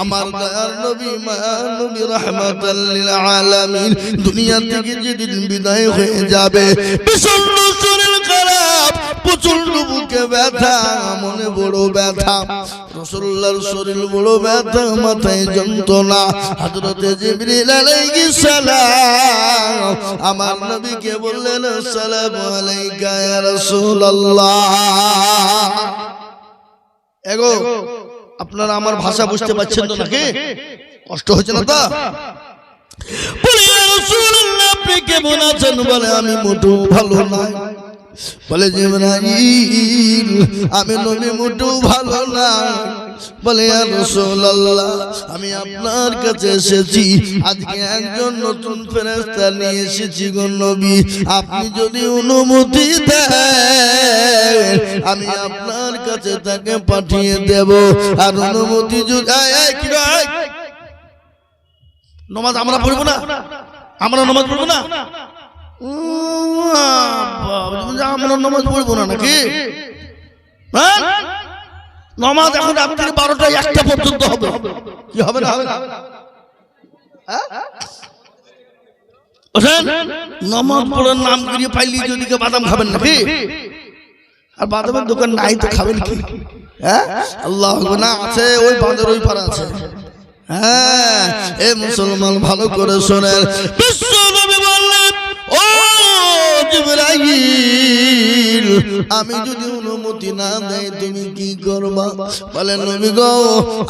আমার দয়ার নবী মায়ার নবী রাহমাতাল লিল আলামিন দুনিয়া থেকে যেদিন বিদায় হয়ে যাবে, প্রচন্ড শরীর খারাপ, প্রচন্ড বুকে ব্যথা, মনে বড় ব্যথা, রাসূলুল্লাহর শরীর বড় ব্যথা, মাথায় যন্ত্রণা। হযরতে জিবরিল আলাইহিস সালাম আমার নবীকে বললেন, আসসালামু আলাইকা ইয়া রাসূলুল্লাহ। এগো আপনারা আমার ভাষা বুঝতে পারছেন তো নাকি? কষ্ট হচ্ছে না তো? বলে ইয়া রাসূলুল্লাহ আপনি কেমন আছেন? বলে আমি মোটেও ভালো নাই। বলে জিবরাইল আমি নবী মোটেও ভালো না। বলে ইয়া রাসূলুল্লাহ আমি আপনার কাছে এসেছি, আজকে একজন নতুন ফেরেশতা নিয়ে এসেছি গো নবী, আপনি যদি অনুমতি দেন আমি আপনার কাছে তাকে পাঠিয়ে দেব। আর অনুমতি যদি নামাজ আমরা পড়বো না, আমরা নামাজ পড়বো না, আমরা নামাজ পড়বো না নাকি? নামাজ এখন রাত্রি 12টা 1টা পর্যন্ত হবে, কি হবে না? হবে না? নামাজ পড়ার নাম করিয়ে পাইলি যদি বাদাম খাবেন নাকি? আর বাদামের দোকান নাই তো খাবেন কি? হ্যাঁ আল্লাহ না আছে, ওই বাজার ওই পাড়া আছে। হ্যাঁ এ মুসলমান ভালো করে শোনেন, বিশ্ব নবী বললেন ও জিবরাইল আমি যদি অনুমতি না দেই তুমি কি করবা? বলেন নবী গো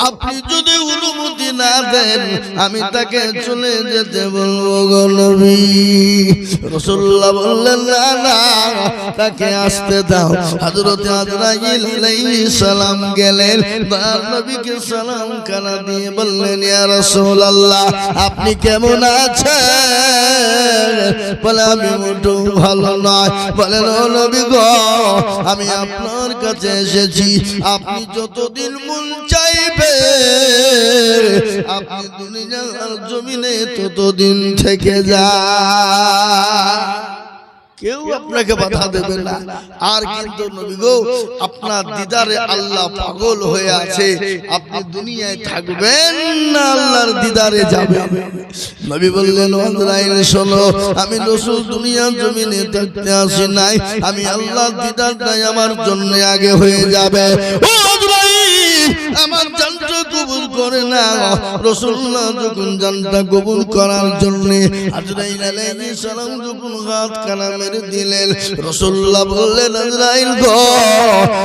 আপনি যদি অনুমতি না দেন আমি তাকে চলে যেতে বলবো গো নবী। রাসূলুল্লাহ বললেন না না তাকে আসতে দাও। হযরত আজরাইল আলাইহিস সালাম গেলেন, নবীকে সালাম কানা দিয়ে বললেন ইয়া রাসূলুল্লাহ আপনি কেমন আছেন? বলে আমি মোটেও ভালো নয়। বলেন ও নবী গো আমি আপনার কাছে এসেছি, আপনি যতদিন মন চাইবে আপনি দুনিয়ার জমিনে ততদিন থেকে যান, কেউ আপনাকে বাধা দেবে না। আর কিন্তু নবী গো আপনার দিদারে আল্লাহ পাগল হয়ে আছে, আপনি দুনিয়ায় থাকবেন না আল্লাহর দিদারে যাবেন। নবী বললেন আজরাইল শোনো আমি রাসূল দুনিয়ার জমিনে থাকতে আসি নাই, আমি আল্লাহর দিদারটাই আমার জন্য আগে হয়ে যাবে। ও আজরাইল আমার জানটা কবুল করে না। রাসূলুল্লাহ যখন জানটা কবুল করার জন্য আজরাইল আলাইহিস সালাম যখন হাত কানা মেরে দিলেন, রাসূলুল্লাহ বললেন আজরাইল গো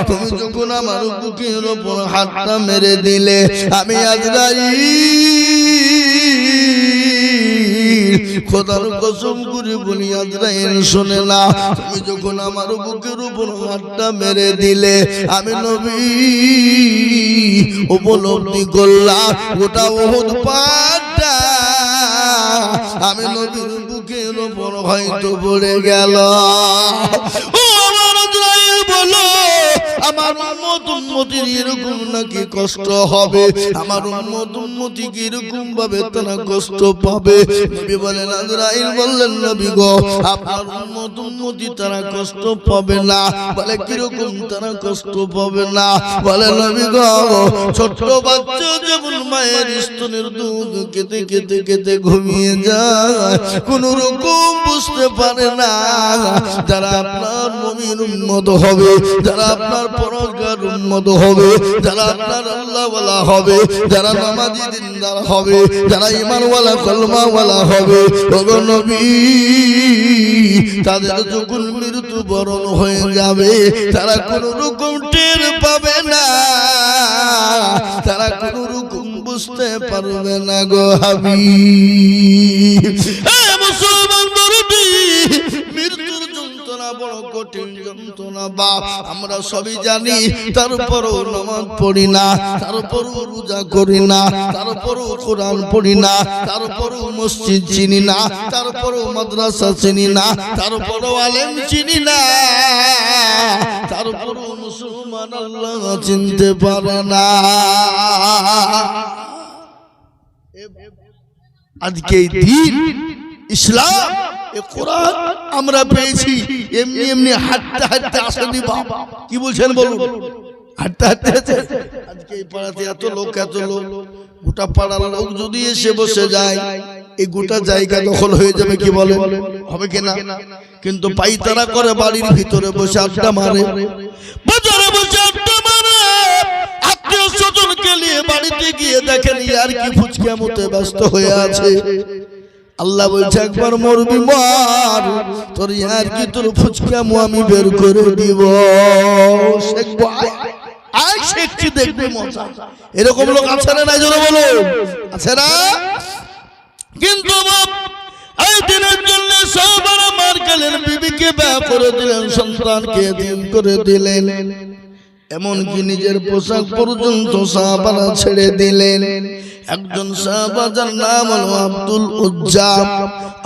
তুমি যখন আমার বুকের উপর হাতটা মেরে দিলে আমি আজরাইল খোদার কসম করে বলি আজরাইল শোনে না, তুমি যখন আমার বুকের উপর হাতটা মেরে দিলে আমি নবী উপলব্ধি করলাম গোটা উহুদ পাহাড়টা আমি নবীর বুকের উপর হয়তো পড়ে গেল। ও আমার আজরাইল বলো আমার উম্মতির এরকম নাকি কষ্ট হবে? আমার উম্মতি কি এরকম ভাবে তারা কষ্ট পাবে? নবী বলেন আজরাইল বললেন নবী গো আপনার উম্মতি তারা কষ্ট পাবে না। বলে কিরকম তারা কষ্ট পাবে না? বলে নবী গো ছোট বাচ্চা যেমন মায়ের স্তনের দুধ খেতে খেতে খেতে ঘুমিয়ে যায় কোন রকম বুঝতে পারে না, যারা আপনার মুমিন উম্মত হবে, যারা আপনার পরগার উম্মত হবে, যারা আপনার আল্লাহওয়ালা হবে, যারা নামাজি দিনদার হবে, যারা ঈমানওয়ালা কলমাওয়ালা হবে, ওগো নবী তাদের যখন মৃত্যু বরণ হয়ে যাবে তারা কোন রকম টের পাবে না, তারা কোন রকম বুঝতে পারবে না গো হাবিব। মুসলমান দরদি মৃত্যুর যন্ত্রণা বড় কঠিন যন্ত্রণা বাপ আমরা সবই জানি, তারপরও নামাজ পড়ি না, তারপরও রোজা করি না, তারপরও কোরআন পড়ি না, তারপরও মসজিদ চিনি না, তারপরও মাদ্রাসা চিনি না, তারপরও আলেম চিনি না, তারপরও মুসলমান আল্লাহ চিনতে পারে না। আজকে এই দিন ইসলাম এ কোরআন আমরা পেয়েছি এমনি এমনি হাঁটতে হাঁটতে আসেনি বাবা, কি বলছেন বলুন? হাঁটতে হাঁটতে আজকে এই পাড়াতে এত লোক গোটা পাড়ার লোক যদি এসে বসে যায় এই গোটা জায়গা দখল হয়ে যাবে, কি বলে, হবে কিনা? কিন্তু পাইতারা করে বাড়ির ভিতরে বসে আড্ডা মারে, বাজারে বসে আড্ডা মারে, আত্মীয় স্বজনকে নিয়ে বাড়িতে গিয়ে দেখেন আর কি ফুচকা মতে ব্যস্ত হয়ে আছে। আল্লাহ বলছে একবার মরবি মর, তোর আর কি তোর ফুচকা আমি বের করে দিব, শেখছি দেখবে মজা। এরকম লোক আছে না নাই জোরে বলো, আছে না? কিন্তু এই দিনের জন্য সাহাবারা মার গেলেন, বিবিকে বিয়ে করে দিলেন, সন্তানকে দিন করে দিলেন, এমনকি নিজের পোশাক পর্যন্ত সাহাবারা ছেড়ে দিলেন। একজন সাহাবা যার নাম হলো আব্দুল উজ্জা,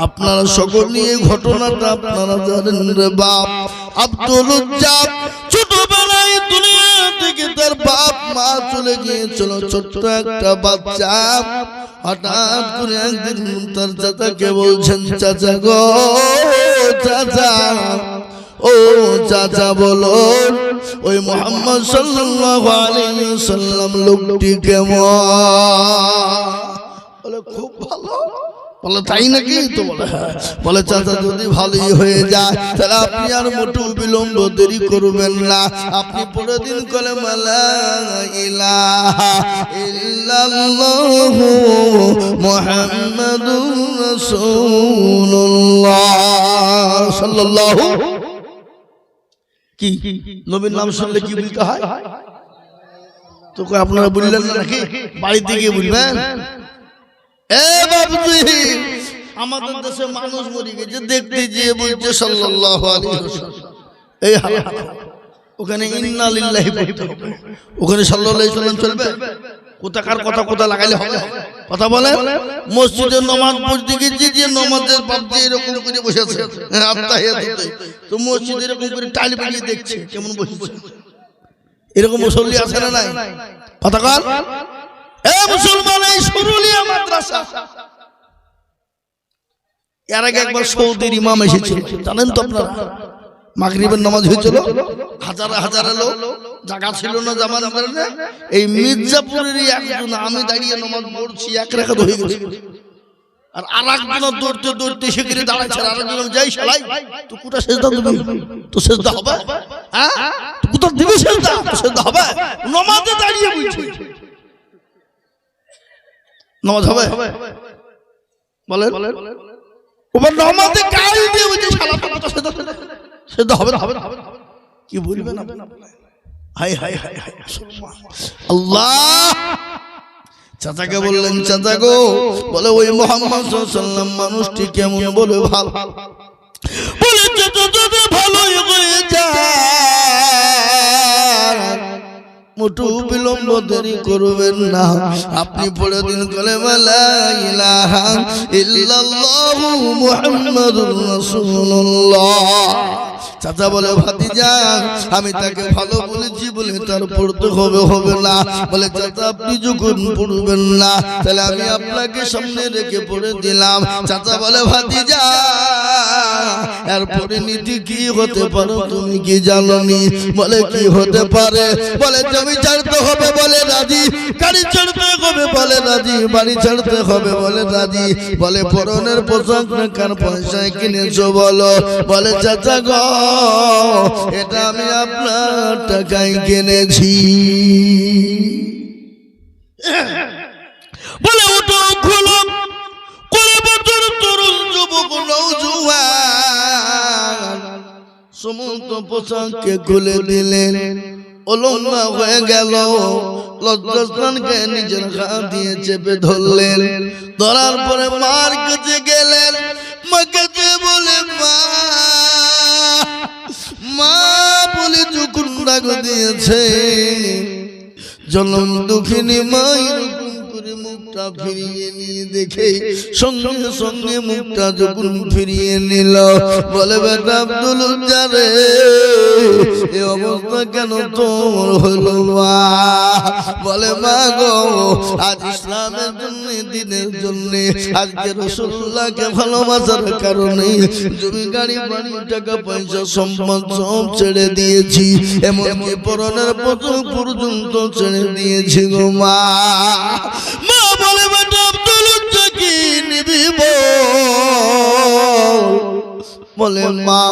আপনারা সকলে এই ঘটনাটা আপনারা জানেন রে বাপ। আব্দুল উজ্জা ছোটবেলায় দুনিয়া থেকে তার বাপ মা চলে গিয়েছিল, ছোট্ট একটা বাচ্চা। হঠাৎ করে একদিন তার চাচাকে বলছেন, চাচা গো চাচা, ও চাচা বলো ওই মুহাম্মদ সাল্লাল্লাহু আলাইহি ওয়াসাল্লাম লোকটি কেমন? বলে খুব ভালো। বলে তাই নাকি? তো বলে চাচা যদি ভালোই হয়ে যায় তাহলে আপনি আর মোটু বিলম্ব দেরি করবেন না, আপনি পড়ে দিন কালেমা লা ইলাহা ইল্লাল্লাহু মুহাম্মাদুর রাসূলুল্লাহ সাল্লাল্লাহু। কি নবীর নাম শুনলে কি বলতে হয়? তো আপনারা বললেন না নাকি? বাড়িতে গিয়ে বলবেন। এ বাবুজি, আমাদের দেশে মানুষ মরে গেছে, দেখতে গিয়ে বলছে সাল্লাল্লাহু আলাইহি ওয়াসাল্লাম, এই ওখানে ইন্না লিল্লাহি বলতে হবে, ওখানে সাল্লাল্লাহু আলাইহি ওয়াসাল্লাম চলবে? কোথাকার কথা কোথা লাগাইলে হবে? কথা বলে মসজিদে নামাজ পড়তে গিয়ে যে নামাজের বাপ দিয়ে এরকম করে বসেছে, তো মসজিদে এরকম করে টাইল বানিয়ে দেখছে কেমন বসেছে। এরকম মুসল্লি আছে না নাই? কথা কর এ মুসলমান, এই শুরুলিয়া মাদ্রাসা এর আগে একবার সৌদির ইমাম এসেছিল, জানেন তো আপনারা? মাগরিবের নামাজ হয়েছিল, হাজার হাজার লোক, জায়গা ছিল না জামার। এই মির্জাপুরেরই একজন, আমি দাঁড়িয়ে নামাজ পড়ছি, এক রাকাত হয়ে গেছে, আর আরেকজন দৌড়তে দৌড়তে সেখানে দাঁড়াচ্ছে, আরেকজন যাই শালাই তো কোটা সেজদা দিবি, তো সেজদা হবে? হ্যাঁ, কোটা দিবি সেজদা, সেজদা হবে? নামাজে দাঁড়িয়ে বলছি নামাজ হবে? বলেন ওবার নামাজে গাল দিয়ে বলছে শালা তো সেজদা হবে না, হবে না, কি বলবেন আপনারা? হায় হায় হায় হায় আল্লাহ। চাচাকে বললেন, চাচা গো, বলে ওই মুহাম্মদ সাল্লাল্লাহু আলাইহি ওয়াসাল্লাম মানুষটি কেমন? বলে ভালো। বলে চাচা যদি ভালোই হয়ে যায় মোটু বিলম্ব দেরি করবেন না, আপনি পড়ে দিন কালেমা লা ইলাহা ইল্লাল্লাহু মুহাম্মাদুর রাসূলুল্লাহ। চাচা বলে ভাতিজা, আমি তাকে ভালো বলেছি বলে তার পড়তে হবে না। বলে চাচা আপনি যখন পড়বেন না তাহলে আমি আপনাকে সামনে রেখে পড়ে দিলাম। চাচা বলে ভাতিজা, এর পরিণতি কি হতে পারে তুমি কি জানোনি? বলে কি হতে পারে? বলে জমি ছাড়তে হবে, বলে রাজি। গাড়ি ছাড়তে হবে, বলে রাজি। বাড়ি ছাড়তে হবে, বলে রাজি। বলে পরনের পোশাক কার পয়সায় কিনেছো বলো? বলে চাচা গো, এটা আমি আপনার টাকায় কিনেছি। বলে ওটা খুলো, করে বছর তরুণ যুবক নওজোয়ান সমস্ত পোশাককে খুলে দিলেন, অলঙ্কা হয়ে গেল। লজ্জাস্থানকে নিজের হাত দিয়ে চেপে ধরলেন, ধরার পরে মার কাছে গেলেন। মা কাছে বলে মা, মা বলে যখন ডাক দিয়েছে, জনম দুঃখিনী মা এরকম করে মুখটা ফিরিয়ে নিয়ে দেখে সঙ্গে সঙ্গে মুখটা যখন ফিরিয়ে নিল বলে বেটা আব্দুল উজ্জা রে এই অবস্থা কেন তোর হলো মা? বলে মা গো আজ ইসলামের জন্য দিনের জন্য আজকে রাসূলুল্লাহকে ভালোবাসার কারণে জমি গাড়ি বাড়ি টাকা পয়সা সম্পদ সব ছেড়ে দিয়েছি, এমনকি পরনের পোশাক পর্যন্ত ছেড়ে দিয়েছি গো মা। মা বলে বেটা আব্দুল উজ্জা কি নিবি বলে মা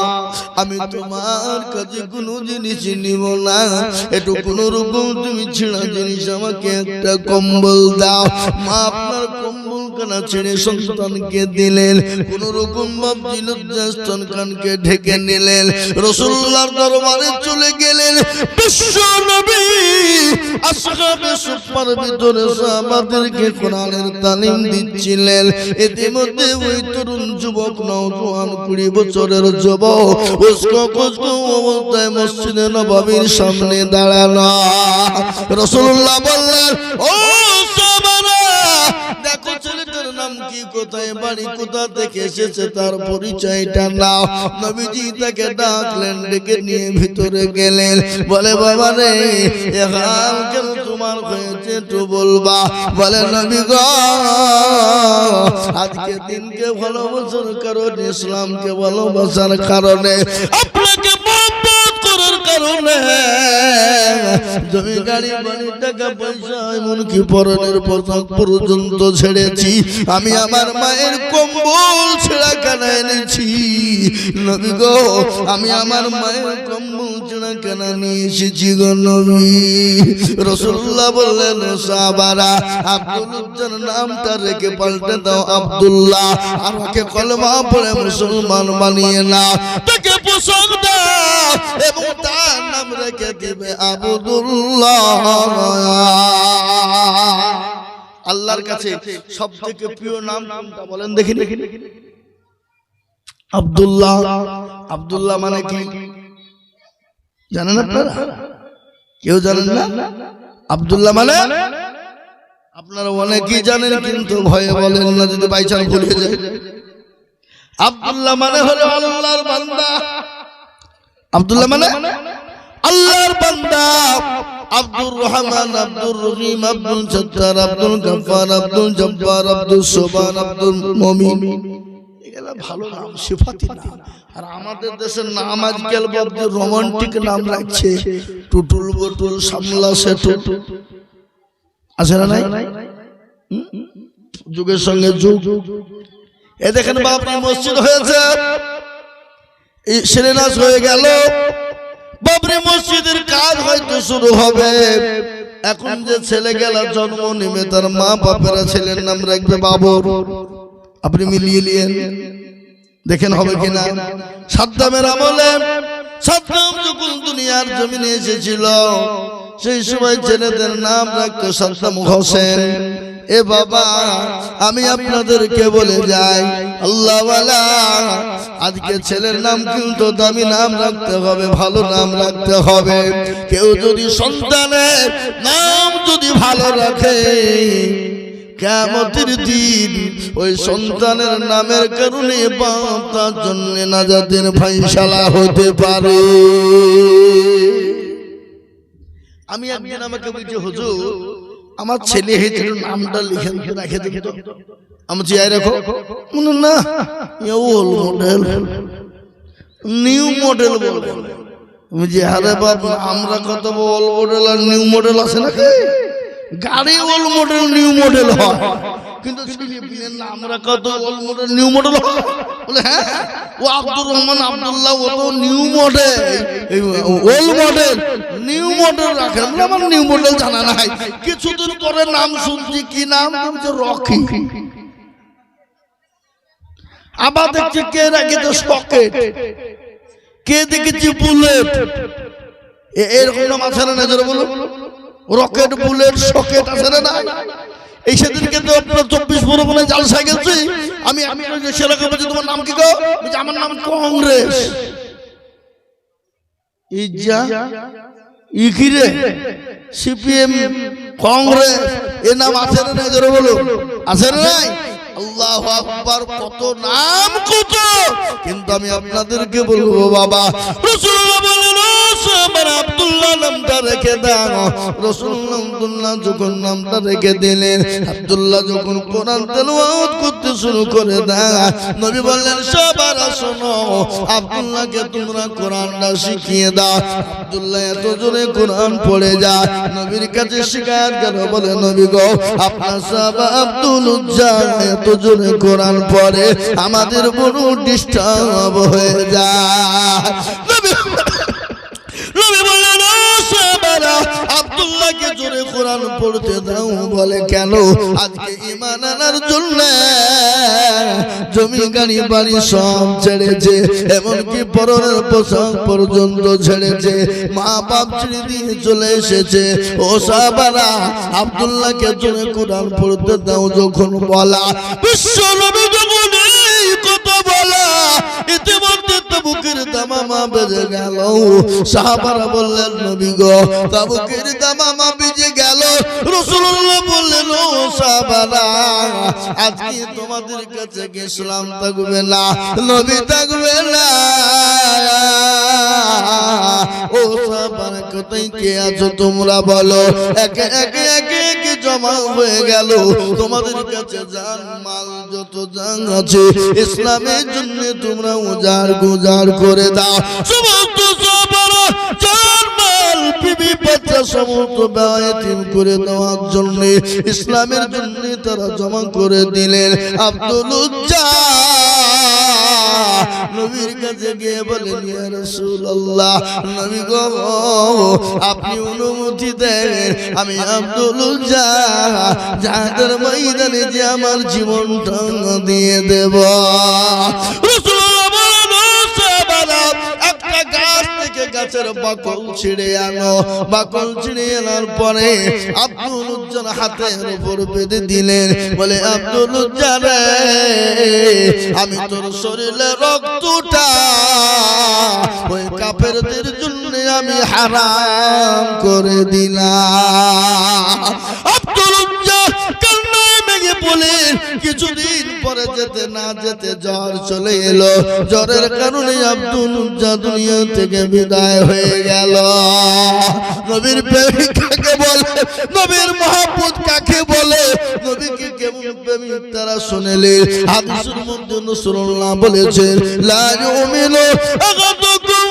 আমি তোমার কাছে কোনো জিনিস নিব না, একটু কোন রকম তুমি ছেঁড়া জিনিস আমাকে একটা কম্বল দাও। মা আপনার কম্বল কানা ছেড়ে সন্তানকে দিলেন, কোন রকম ভাবছিল সন্তানকে ঢেকে নিলেন, রাসূলুল্লাহর দরবারে চলে গেলেন। বিশ্ব নবী আসহাবে সুফার ভিতরে সাহাবাদেরকে কোরআনের তালিম দিচ্ছিলেন। ইতিমধ্যে ওই তরুণ যুবক নওজোয়ান 20 বছরের যুবক উস্কো অবস্থায় মসজিদে নববীর সামনে দাঁড়ানো। রাসূলুল্লাহ বললেন ও সাহাবারা দেখো ছেলেটার নাম কি, কোথায় বাড়ি, কোথা থেকে এসেছে, তার পরিচয়টা নাও। নবীজি তাকে ডাকলেন, ডেকে নিয়ে ভিতরে গেলেন। বলে বাবা রে এ হাল কেন তোমার হয়েছে একটু বলবা? বলে নবী গো আজকে দিনকে ভালোবাসার কারণে, ইসলামকে ভালোবাসার কারণে, আপনাকে মহব্বত করার কারণে জমি গাড়ি বাড়ি টাকা পয়সা এমনকি পরনের পোশাক পর্যন্ত ছেড়েছি। আমি আমার মায়ের কম্বল ছেঁড়া কেনা এনেছি নবী গো, আমি আমার মায়ের কম্বল ছেঁড়া কেনা নিয়ে এসেছি গো নবী। রাসূলুল্লাহ বললেন সাহাবারা আব্দুল উজ্জার নামটা রেখে পাল্টে দাও আব্দুল্লাহ, আমাকে কলমা পড়ে মুসলমান বানিয়ে নাও, তাকে পোশাক দাও এবং তার নাম রেখে দিবে আব্দুল্লাহ। আল্লাহর কাছে সবথেকে প্রিয় নাম কোনটা বলেন দেখি? আব্দুল্লাহ। আব্দুল্লাহ মানে কি জানেন আপনারা? কেউ জানেন না? আব্দুল্লাহ মানে আপনারা অনেকেই জানেন কিন্তু ভয়ে বলেন না, যদি বাই চান্স ভুলে যায়। আব্দুল্লাহ মানে হলো আল্লাহর বান্দা। আব্দুল্লাহ মানে আল্লাহর বান্দা। আব্দুর রহমান, আব্দুর রহিম, আব্দুল সত্তার, আব্দুল গফফার, আব্দুল জব্বার, আব্দুল সুবহান, আব্দুল মুমিন, এগুলা ভালো নাম, সিফাতি নাম। আর আমাদের দেশের নাম আজকাল বড় রোমান্টিক নাম রাখছে, টুটুল বটুল, সামলা সেতু, আছে না নাই? যুগের সঙ্গে যুগ। এ দেখেন বাবরি মসজিদ হয়েছে, শিলান্যাস হয়ে গেল, বাবরি মসজিদের কাজ হয়তো শুরু হবে। এখন যে ছেলে গেল জন্ম নেবে তার মা বাপেরা ছেলের নাম রাখবে বাবর। আপনি মিলিয়ে নিয়েন দেখেন হবে কিনা। সাদ্দামের আমলে, সাদ্দাম যখন দুনিয়ার জমিনে এসেছিল সেই সময় ছেলেদের নাম রাখতো সাদ্দাম হোসেন। এ বাবা আমি আপনাদেরকে বলে যাই আল্লাহওয়ালা, আজকে ছেলের নাম কিন্তু দামি নাম রাখতে হবে, ভালো নাম রাখতে হবে। কেউ যদি সন্তানের নাম যদি ভালো রাখে কিয়ামতের দিন ওই সন্তানের নামের কারণে বাপ তার জন্য নাজাতের ফায়সালা হতে পারে। আমি একদিন আমাকে বলছি হুজুর আমার ছেলে হয়েছে নামটা লিখে রেখে দেখে তো, আমি চাই রাখো না ওল্ড মডেল নিউ মডেল বলবো। আমি যে আরে বাবা আমরা কত ওল্ড মডেল আর নিউ মডেল আছে নাকি? গাড়ি ওল্ড মডেল নিউ মডেল হয়, কিন্তু আমরা কত ওল্ড মডেল নিউ মডেল হয় বলে হ্যাঁ ও আব্দুর রহমান আব্দুল্লাহ ও তো new model, old model new model রাখেন। আমার নিউ মডেল জানা নাই। কিছুদিন পরে নাম শুনছি কি নাম, রকি। আবার দেখছি কে রেখেছে সকেট, কে দেখেছি বুলেট। এরকম নাম আছে না নজরে বলো? রকেট, বুলেট, সকেট আছে না? এই সেদিনকে তো আপনার 24 পরগনায় জালসা গেছি আমি, সেরকম বলছি তোমার নাম কি গো? আমার নাম কংগ্রেস। ইজা ইকিরে সিপিএম কংগ্রেস, এ নাম আছে না নাই? জোরে বলো, আছে না নাই? আল্লাহু আকবার, কত নাম কত। কিন্তু আমি আপনাদেরকে বলবো বাবা, রাসূলুল্লাহ বলেন আব্দুল্লাহ নামটা রেখে দাও। রাসূলুল্লাহ আব্দুল্লাহ যখন নামটা রেখে দিলেন, আব্দুল্লাহ যখন কোরআন তেলাওয়াত করতে শুরু করে দেয়, নবী বললেন সবারা শোনো, আব্দুল্লাহকে তোমরা কোরআনটা শিখিয়ে দাও। আব্দুল্লাহ এত জোরে কোরআন পড়ে যায়, নবীর কাছে শিকায়ত করে, বলে নবী গো, আপনার সাহাবা আব্দুল উজ্জা এত জোরে কোরআন পড়ে, আমাদের বড় ডিস্টার্ব হয়ে যায়। নবী বললেন সাহাবারা আব্দুল্লাহকে জোরে কোরআন পড়তে দাও। বলে কেন? আজকে ঈমান আনার জন্য জমি গাড়ি বাড়ি সব ছেড়েছে, এমনকি পরনের পোশাক পর্যন্ত ছেড়েছে, মা বাপ ছেড়ে দিয়ে চলে এসেছে। ও সাহাবারা আব্দুল্লাহকে জোরে কোরআন পড়তে দাও যখন বলা, বিশ্ব নবী যখন এই কথা বলা, ইতিমধ্যে তাবুকের দামামা বেজে গেল। সাহাবারা বললেন নবী গো, তাবুকের দামামা বেজে গেল। রাসূলুল্লাহ বললেন ও সাহাবারা, আজকে তোমাদের কাছে কি ইসলাম থাকবে না, নবী থাকবে না? ও সাহাবারা কোথায় কে আছো তোমরা বলো? একে একে একে একে জমা হয়ে গেল। তোমাদের কাছে জান মাল যত জান আছে ইসলামের জন্য তোমরা উজাড় গুজার করে দাও। সমস্ত সাহাবারা জান মাল বিবি বাচ্চা সমস্ত ব্যয়তিম করে দেওয়ার জন্য, ইসলামের জন্য তারা জমা করে দিলেন। আব্দুল উজ্জা নবীর কাছে গিয়ে বলেন ইয়া রাসূলুল্লাহ, নবী গো আপনি অনুমতি দেন, আমি আব্দুল উজ্জা জিহাদের ময়দানে যে আমার জীবনটা দিয়ে দেব। রাসূলুল্লাহ বলেন সাহাবারা একটা গাছ থেকে গাছের বাকল ছিঁড়ে আনো। বাকল ছিঁড়ে আনার পরে আব্দুল উজ্জার হাতের উপর বেঁধে দিলেন। বলে আব্দুল উজ্জা রে, আমি তোর শরীরে রক্তটা ওই কাফেরদের জন্য আমি হারাম করে দিলাম। আব্দুল উজ্জা কান্নায় ভেঙে পড়লেন। কিছুদিন পরে যেতে না যেতে জ্বর চলে এলো। জ্বরের কারণে আব্দুল উজ্জা দুনিয়া থেকে বিদায় হয়ে গেল। নবীর প্রেমিক কাকে বলে, নবীর মহব্বত কাকে বলে, নবীকে কেমন প্রেমিক তারা শুনেলে। হাদিসের মধ্যে রাসূলুল্লাহ বলেছেন লা ইউমিনু আহাদুকুম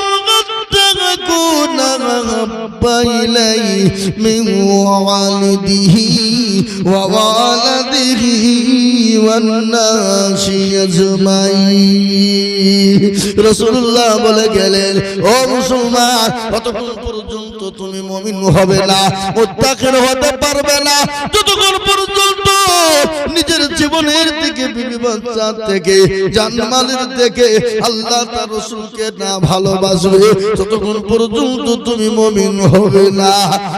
মিন ওয়ালিদিহি ওয়া ওয়ালাদিহি ওয়ান নাসি আজমাইন। রাসূলুল্লাহ বলে গেলেন ও মুসলমান, কতক্ষণ পর্যন্ত তুমি মুমিন হবে না, মুত্তাকিন হতে পারবে না, যতক্ষণ পর্যন্ত নিজের জীবনের থেকে, বিবি বাচ্চার থেকে, জানমালের থেকে আল্লাহ তার রাসূলকে না ভালোবাসবে, ততক্ষণ পর্যন্ত তুমি মুমিন হবে না।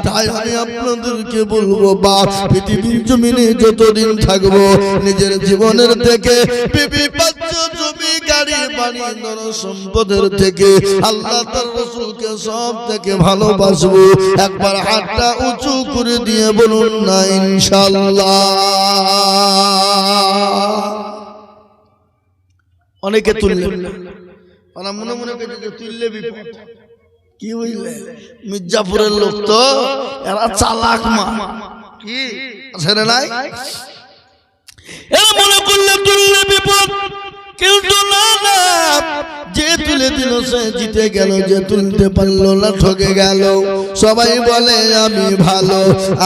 তাই আমি আপনাদেরকে বলবো বাপ, পৃথিবীর জমিনে যতদিন থাকবো নিজের জীবনের থেকে, বিবি বাচ্চা, জমি গাড়ি বাড়ি ধন সম্পদের থেকে আল্লাহ তার রাসূলকে সব থেকে ভালোবাসবো। একবার হাতটা উঁচু করে দিয়ে বলুন না ইনশাআল্লাহ। অনেকে তুললেন না, ওরা মনে মনে করে যে তুললে বিপদ। কি বুঝলে, মির্জাপুরের লোক তো এরা চালাক মা, কি ছেড়ে নাই, এরা মনে করলে তুললে বিপদ। কিন্তু না না, যে তুলে দিল সে জিতে গেল, যে তুলতে পারলো না ঠকে গেল। সবাই বলে আমি ভালো,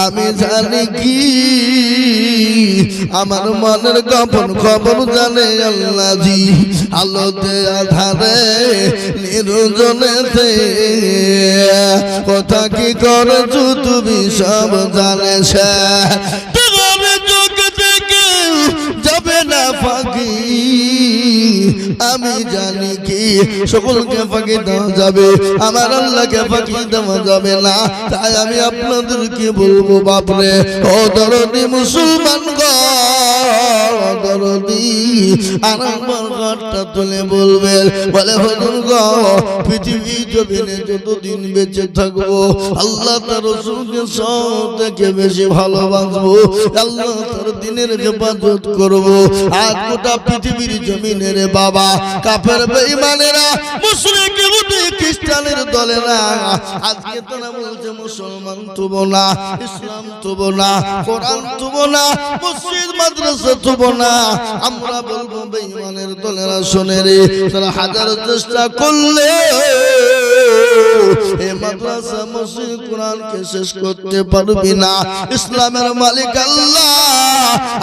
আমি জানি কি, আমার মনের গোপন খবর জানে আল্লাহ জি। আলোতে আধারে নিরঞ্জনেতে কথা কি করছো তুমি সব জানে সে। যাবে না ফাঁকি আমি জানি কি সকলকে ফাঁকি দেওয়া যাবে, আমার আল্লাহকে ফাঁকি দেওয়া যাবে না। তাই আমি আপনাদেরকে বলবো বাপরে ও দরদি মুসলমান গো, দরদি আরেকবার ঘরটা তুলে বলবেন, বলে হুজুর গো পৃথিবী জমিনে যতদিন বেঁচে থাকবো আল্লাহ তার রাসূলকে সব থেকে বেশি ভালোবাসবো, আল্লাহ তার দ্বীনের হেফাজত করবো। আজ গোটা পৃথিবীর জমিনের বাবা কাফের বেঈমানেরা মুশরিক ইহুদি খ্রিস্টানের দলেরা আজকে তারা বলছে মুসলমান তবো না, ইসলাম তবো না, কোরআন তবো না, মসজিদ মাদ্রাসা তবো না। আমরা বলবো বেঈমানের দলেরা শোনে রে, তারা হাজার চেষ্টা করলে এই মাদ্রাসা মসজিদ কোরআনকে শেষ করতে পারবি না। ইসলামের মালিক আল্লাহ,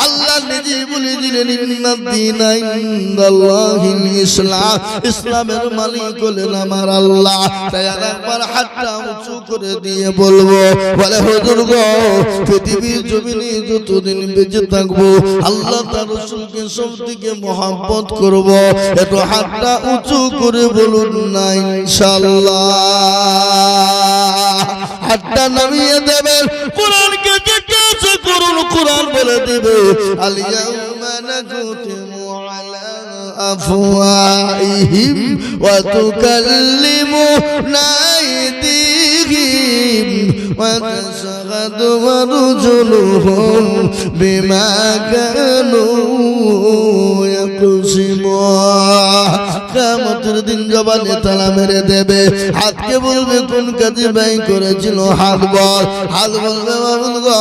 আল্লাহ নিজে বলে দিলেন ইন্নাদ-দীনা ইনদাল্লাহিল ইসলাম, ইসলামের মালিক হলেন আমার আল্লাহ। তাই একবার হাতটা উঁচু করে দিয়ে বলবো, বলে হুজুর গো পৃথিবীর জমিনে যতদিন বেঁচে থাকবো আল্লাহ তার রাসূলকে সবথেকে মহব্বত করব। একটু হাতটা উঁচু করে বলুন না ইনশাআল্লাহ। হাতটা নামিয়ে দেবেন, কোরআনকে জিজ্ঞাসা করুন, কোরআন বলে দিবে আল ইয়াউমা নাকুতিমু আলা আফওয়াহিহিম ওয়া তুকাল্লিমুনা আইদিহিম ওয়া তাশহাদু আরজুলুহুম বিমা কানু ইয়াকসিমুন। কিয়ামতের দিন জবানে তালা মেরে দেবে, হাতকে বলবে কোন কাজে ব্যয় করেছিল, হাত বল। হাত বলবে বাবুল গো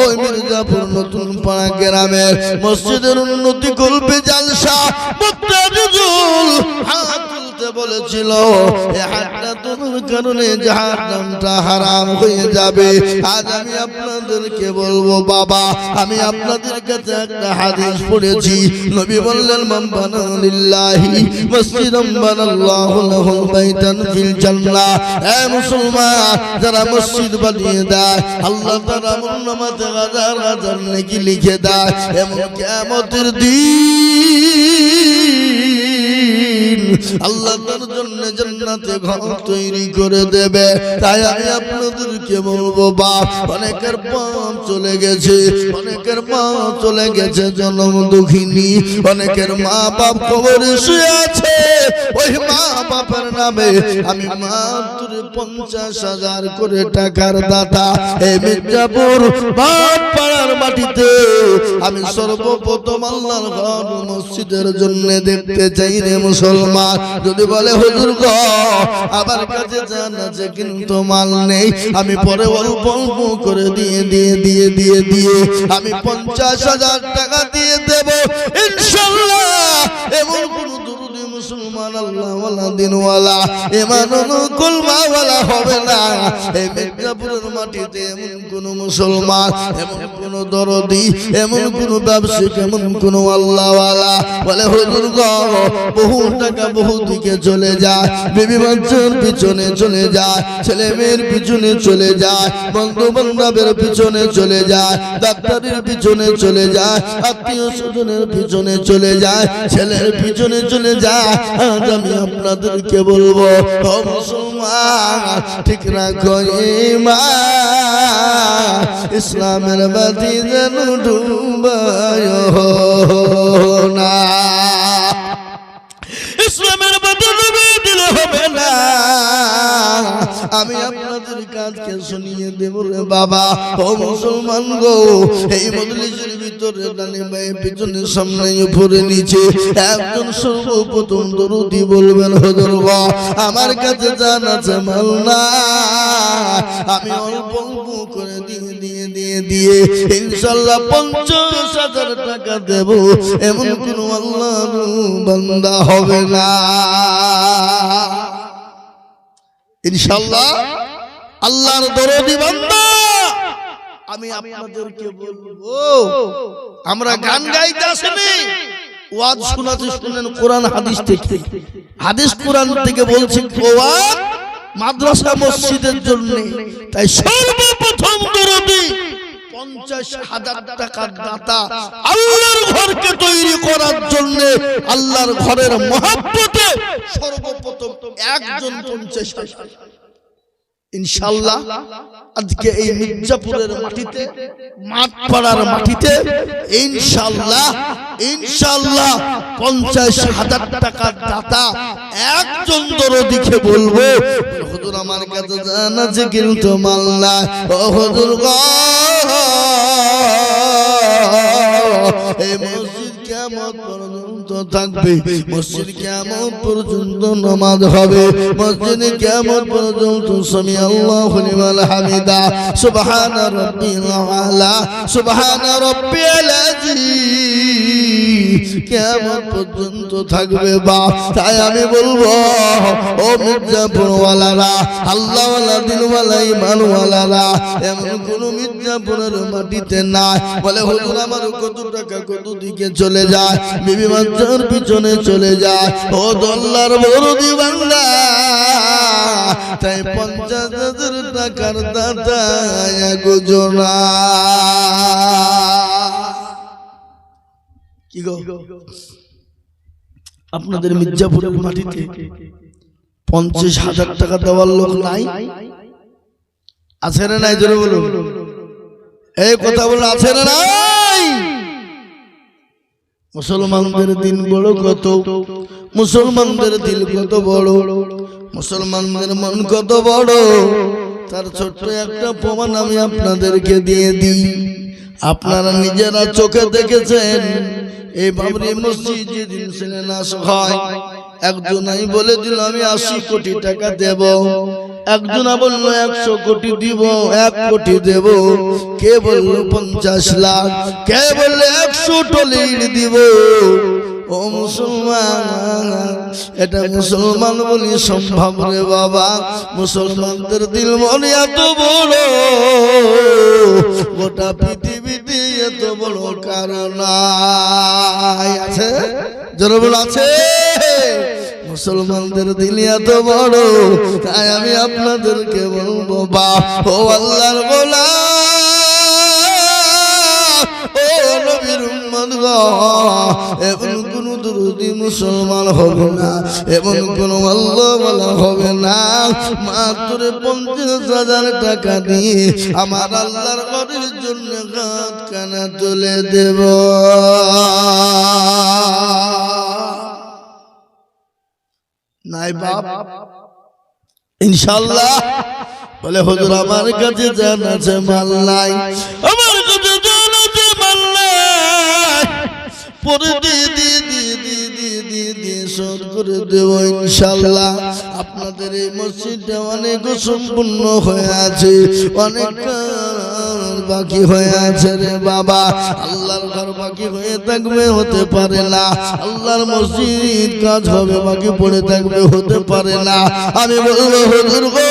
ওই মির্জাপুর নতুন পাড়া গ্রামের মসজিদের উন্নতি করবে জালসা মুত্তাজিজুল হাত তুলতে বলেছিল, এই হাতটা তোলার কারণে জাহান্নামটা হারাম হয়ে যাবে। আজ আমি আপনাদেরকে বলবো বাবা, আমি আপনাদের কাছে একটা হাদিস পড়েছি, নবী বললেন মান বানা লিল্লাহি মসজিদান বানাল্লাহু লাহু বাইতান ফিল জান্নাহ। এ মুসলমান, যারা মসজিদ বানিয়ে দেয় আল্লাহ তার আমলনামাতে হাজার হাজার নেকি লিখে দেয়। এমন কিয়ামতের দিন আল্লাহ তার জন্য জান্নাতে ঘর তৈরি করে দেবে। তাই আমি আপনাদেরকে বলবো বাপ, অনেকের বাপ চলে গেছে, অনেকের মা চলে গেছে জনম দুঃখিনী, অনেকের মা বাপ কবরে শুয়ে আছে। ওই মা বাপের নামে আমি মাত্র 50,000 করে টাকার দাতা এই মির্জাপুর বাপ পাড়ার মাটিতে আমি সর্বপ্রথম আল্লাহর ঘর মসজিদের জন্য দেখতে চাই রে মুসলমান। যদি বলে হুজুর গো আমার কাছে জান আছে কিন্তু মাল নেই, আমি পরে অল্প অল্প করে দিয়ে আমি 50,000 টাকা দিয়ে দেব ইনশাআল্লাহ। এমন কোন দুরুদি মুসলমান আল্লাহওয়ালা দিনওয়ালা ইমানুল কুলমাওয়ালা হবে না এই মির্জাপুরের মাটিতে। এমন কোন মুসলমান, এমন কোন দরদি, এমন কোন ব্যবসায়িক, এমন কোন আল্লাহওয়ালা বলে হুজুর গো বহু টাকা বহু দিকে চলে যায়, বিবি বাচ্চার পিছনে চলে যায়, ছেলে মেয়ের পিছনে চলে যায়, বন্ধু বান্ধবের পিছনে চলে যায়, ডাক্তারের পিছনে চলে যায়, আত্মীয় স্বজনের পিছনে চলে যায়, ছেলের পিছনে চলে যায়। আজ আমি আপনাদেরকে বলবো ও মুসলমান ঠিক রাখো ঈমান, ইসলামের বাতি যেন ডুবায় না, ইসলামের বাতি ডুবে দিলে হবে না। আমি আপনাদের কাজকে শুনিয়ে দেব রে বাবা ও মুসলমান গো। এই মজলিসের ভিতরে ডানে বাঁয়ে পিছনে সামনে উপরে নিচে একজন সর্বপ্রথম দরুদি বলবেন হুজুর গো আমার কাছে জান আছে মাল না, আমি অল্প অল্প করে দিয়ে ইনশাআল্লাহ 50,000 টাকা দেব। এমন কোন আল্লাহর বান্দা হবে না ইনশাআল্লাহ, আল্লাহর দরদি বান্দা। আমি আপনাদেরকে বলবো আমরা গান গাইতে আসেনি, ওয়াজ শোনাতে শুনেন কোরআন হাদিস থেকে। হাদিস কোরআন থেকে বলছি ওয়াজ মাদ্রাসা মসজিদের জন্য। তাই সর্বপ্রথম দরদি 50,000 টাকার দাতা আল্লাহর ঘরকে তৈরি করার জন্য, আল্লাহর ঘরের মহব্বতে সর্বপ্রথম একজন 50,000। ইনশাআল্লাহ আজকে এই মির্জাপুরের মাটিতে, মাঠপাড়ার মাটিতে ইনশাআল্লাহ 50,000 টাকার দাতা একজন দরদিকে বলবো, হুজুর আমার কাছে জানা আছে কিন্তু মাল নাই, ও হুজুর গো এই মসজিদ কিয়ামত পর্যন্ত থাকবে, মসজিদ কিয়ামত পর্যন্ত নামাজ হবে, মসজিদ কিয়ামত পর্যন্ত সামি আল্লাহু লিমান হামিদা, সুবহান রাব্বিল আলা, সুবহান রাব্বিল আযীম কিয়ামত পর্যন্ত থাকবে। বা তাই আমি বলবো, ও মির্জাপুর ওয়ালারা, আল্লাহ ওয়ালা, দিন ওয়ালা, ঈমান ওয়ালারা, এমন কোন মির্জাপুরের মাটিতে নাই বলে হুজুর আমার কত টাকা কত দিকে চলে যায়, বিবি বাচ্চার পিছনে চলে যায়, ও আল্লাহর বড়দি বান্দা, তাই 50,000 টাকার দাতা একজনা। কি গো আপনাদের মির্জাপুরের মাটিতে 50,000 টাকা দেওয়ার লোক নাই? আছে না নাই? জোরে বলুন, এই কথা বলুন, আছে না নাই? মুসলমানদের দিন বড় কত, মুসলমানদের দিল কত বড়, মুসলমানদের মন কত বড়, তার ছোট্ট একটা প্রমাণ আমি আপনাদেরকে দিয়ে দিই। আপনারা নিজেরা চোখে দেখেছেন, এই বাবরি মসজিদ যেদিন শিলান্যাস হয়, একজনাই বলে দিল আমি 80 কোটি টাকা দেব, একজনা বলল 100 কোটি দিব, 1 কোটি দেব, কে বলল 50 লাখ, কে বলল 100 টলির দিব। ও মুসলমান, এটা মুসলমান বলি সম্ভব রে বাবা? মুসলমানদের দিল মন এত বড়, গোটা পৃথিবীতে এত বড় কারণ আছে? জোরে বল, আছে? মুসলমানদের দিল এত বড়, তাই আমি আপনাদেরকে বলবো, বা ও আল্লাহর গোলাম, ও নবীর উম্মত গো, এমন কোন দরদি মুসলমান হবে না, এমন কোন আল্লাহ ওয়ালা হবে না, মাত্র 50,000 টাকা দিয়ে আমার আল্লাহর ঘরের জন্য হাত কানা তুলে দেব। নাই বাপ? ইনশাআল্লাহ বলে হুজুর আমার কাছে জান আছে মাল নাই, আমার কাছে জান আছে মাল নাই, পরে দিয়ে শোধ করে দেব ইনশাআল্লাহ। আপনাদের এই মসজিদটা অনেক সম্পূর্ণ হয়ে আছে, অনেক বাকি হয়ে আছে রে বাবা। আল্লাহর ঘর বাকি হয়ে থাকবে, হতে পারে না। আল্লাহর মসজিদ কাজ হবে, বাকি পড়ে থাকবে, হতে পারে না। আমি বলবো হুজুর গো,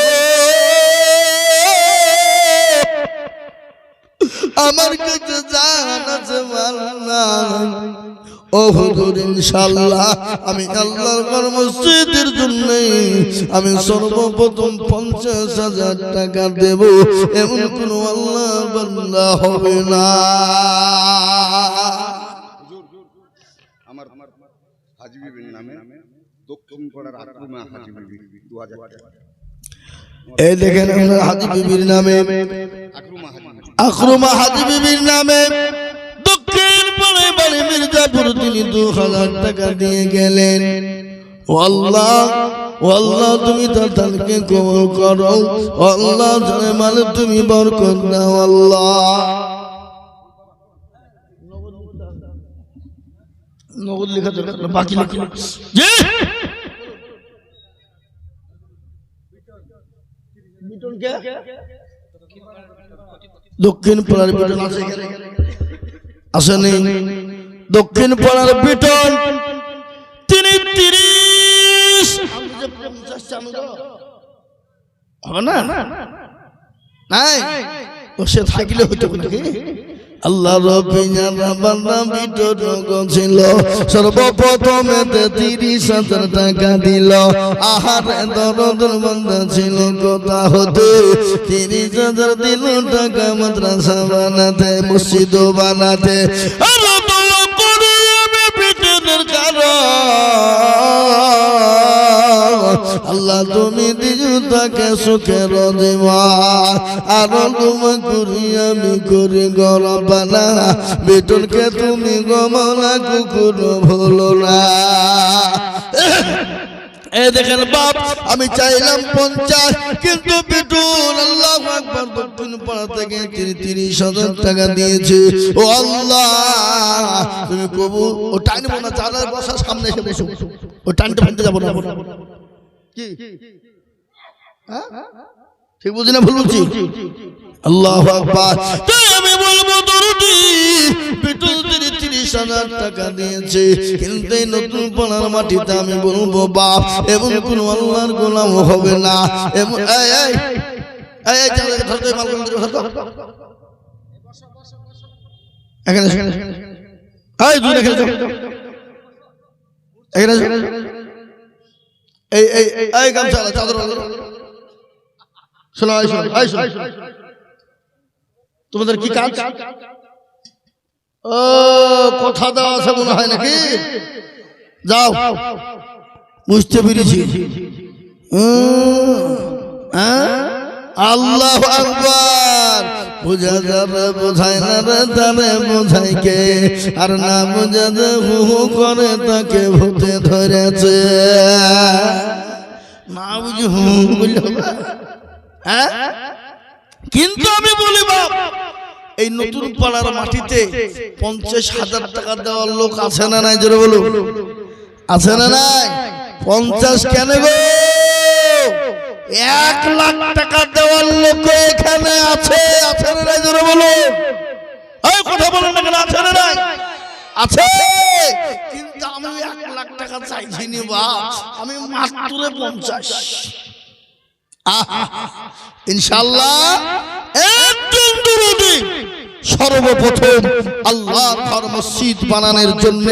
আমার কাছে জান আছে মাল নাই, ও হুজুর ইনশাআল্লাহ আমি আল্লাহর ঘর মসজিদের জন্য আমি সর্বপ্রথম 50,000 টাকা দেব, এমন কোন আল্লাহ বান্দা হবে না। আমার হাজী বিবির নামে দক্ষিণ পাড়ার আক্রমা হাজী বিবি 2000 টাকা। এই দেখেন আপনার হাজী বিবির নামে, আক্রমা হাজী বিবির নামে দক্ষিণ পাড়ায় বাড়ি মির্জাপুর, তিনি 2000 টাকা দিয়ে গেলেন। ও আল্লাহ, ও আল্লাহ তুমি তাদেরকে কবুল করো, ও আল্লাহ জানে মানে তুমি বরকত দাও আল্লাহ। নগদ লেখা দরকার, বাকি লেখা জি বিটন কে দক্ষিণ পাড়ার বিটন আছে, আসেনি? দক্ষিণ পাড়ার বিটন তিনি 30 হবে না? নাই ও সে থাকলে হতো নাকি? আল্লাহ রবিনা বান্দা বিতরক ছিল সর্বপ্রথমে 30,000 টাকা দিল আহারে দরদের বান্দা ছিল কোথা হতে 30,000 দিল টাকা মাদ্রাসা বানাতে মসজিদ বানাতে আল্লাহ তাআলা করে আমি বিতরণের কারণ আল্লাহ তুমি দিও তাকে সুখের জীবন আর তুমি করি আমি করি গরবানা বেতনকে তুমি গমনা কুকুর ভুলো না এই দেখেন বাপ আমি চাইলাম 50 কিন্তু বেতন আল্লাহু আকবার দক্ষিণ পাড়া থেকে 30,000 টাকা দিয়েছে ও আল্লাহ তুমি কবুল ও টাইনে না চালার বসা সামনে এসে বসো ও টাইনতে ভাঙতে যাব না কি হ্যাঁ ঠিক বুঝি না ভুল বলছি আল্লাহু আকবার তাই আমি বলবো দরদি বেতন 30,000 টাকা দিয়েছে কিন্তু এই নতুন পাড়ার মাটিতে আমি বলবো বাপ এবং কোন আল্লাহর গোলাম হবে না এবং এই এই এই চালে ধরতে মালগুলো ধরতে এখানে এই দুই রেখে এখানে এই এই এই গামছা চাদর শোনো তোমাদের কি কাজ ও কথা দেওয়া আছে মনে হয় নাকি যাও বুঝতে পেরেছি আল্লাহু আকবার বুঝা যাবে বোঝায় না রে তারে বোঝাই কে আর না বুঝা যে হু করে তাকে ভূতে ধরেছে না বুঝি হু বললে হ্যাঁ কিন্তু আমি বলি বাপ এই নতুন পাড়ার মাটিতে 50,000 টাকা দেওয়ার লোক আছে না নাই জোরে বলো আছে না নাই 50 কেন গো 1 লাখ টাকা দেওয়ার লোক এখানে আছে আছে না নাই জোরে বলো এই কথা বলেন না কেন আছে না নাই আছে কিন্তু আমি 1 লাখ টাকা চাইছি নি বাপ আমি মাত্র 50 ইনশাআল্লাহ একদম দরদি সর্বপ্রথম আল্লাহর ঘর মসজিদ বানানোর জন্য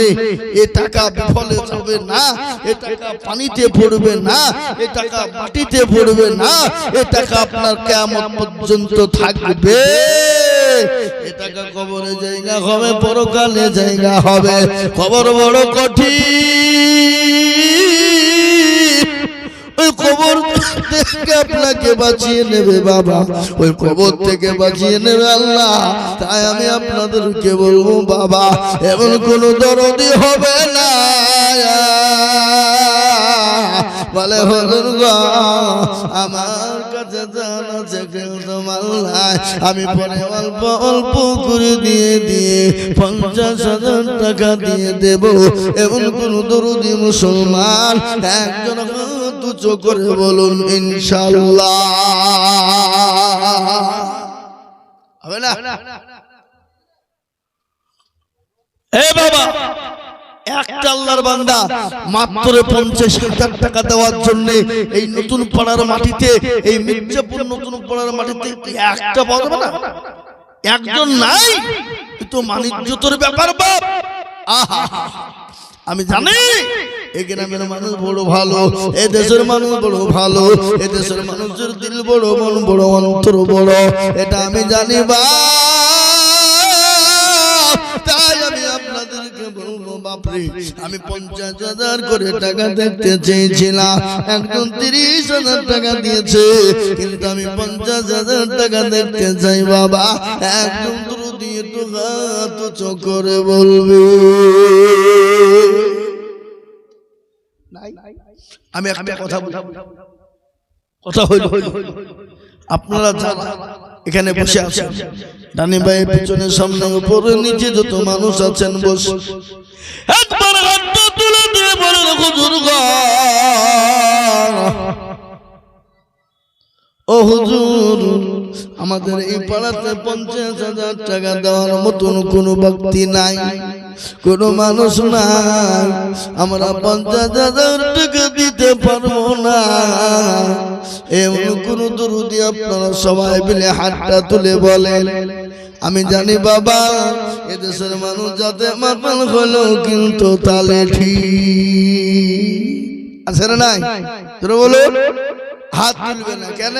এই টাকা বিফলে যাবে না এই টাকা পানিতে পড়বে না এই টাকা মাটিতে পড়বে না এই টাকা আপনার কিয়ামত পর্যন্ত থাকবে এই টাকা কবরে জায়গা হবে পরকালে জায়গা হবে কবর বড় কঠিন ওই কবর থেকে আপনাকে বাঁচিয়ে নেবে বাবা ওই কবর থেকে বাঁচিয়ে নেবে আল্লাহ তাই আমি আপনাদেরকে বলবো বাবা এমন কোনো দরদি হবে না বলে হুজুর গো আমার কাছে জানা আছে কেউ তোমার নাই আমি পরে অল্প অল্প করে দিয়ে 50,000 টাকা দিয়ে দেব এমন কোন দরদি মুসলমান একজন তুচ্ছ করে বলুন ইনশাআল্লাহ হবে না এ বাবা একটা আল্লাহর বান্দা মাত্র 50,000 টাকা দেওয়ার জন্য এই নতুন পাড়ার মাটিতে এই মির্জাপুর নতুন পাড়ার মাটিতে একটা পাওয়া যাবে না একজন নাই এ তো মানিজ্যতের ব্যাপার বাপ আহা আমি জানি এই গ্রামের মানুষ বড় ভালো এই দেশের মানুষ বড় ভালো এই দেশের মানুষের দিল বড় মন বড় অন্তর বড় এটা আমি জানি বা তাই আমি আপনাদেরকে বলবো বাপরে আমি 50,000 করে টাকা দেখতে চেয়েছিলাম একজন 30,000 টাকা দিয়েছে কিন্তু আমি 50,000 টাকা দেখতে চাই বাবা একদম দূর দিয়ে তো হাত চোখে বলবে আমি একটা কথা হইল আপনারা যারা এখানে বসে আছেন ডানি ভাই পিছনে সামনে উপরে নিচে যত মানুষ আছেন বস একবার হাতটা তুলে দিয়ে বলেন হুজুর গো ও হুজুর আমাদের এই পাড়াতে 50,000 টাকা দেওয়ার মতন কোনো ব্যক্তি নাই কোনো মানুষ নাই আমরা 50,000 টাকা দিতে পারবো না এমন কোন দরদি আপনারা সবাই মিলে হাতটা তুলে বলেন আমি জানি বাবা এদেশের মানুষ যাতে মাতাল হলো কিন্তু তালে ঠিক আছে না নাই? তোরা বলো হাত তুলবে না কেন?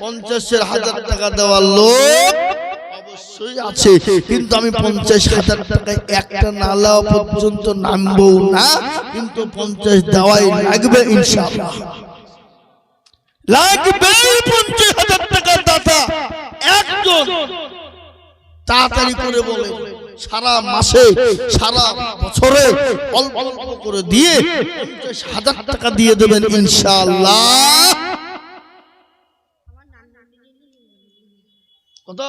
50,000 টাকা দেওয়ার লোক অবশ্যই আছে, কিন্তু আমি 50,000 টাকায় একটা নালা পর্যন্ত নামবো না, কিন্তু 50 দেওয়াই লাগবে ইনশাআল্লাহ। লাগবে 50,000 টাকা দাতা একজন। তাড়াতাড়ি করে বলে সারা মাসে সারা বছরে অল্প অল্প করে দিয়ে 50,000 টাকা দিয়ে দেবেন ইনশাআল্লাহ। কত?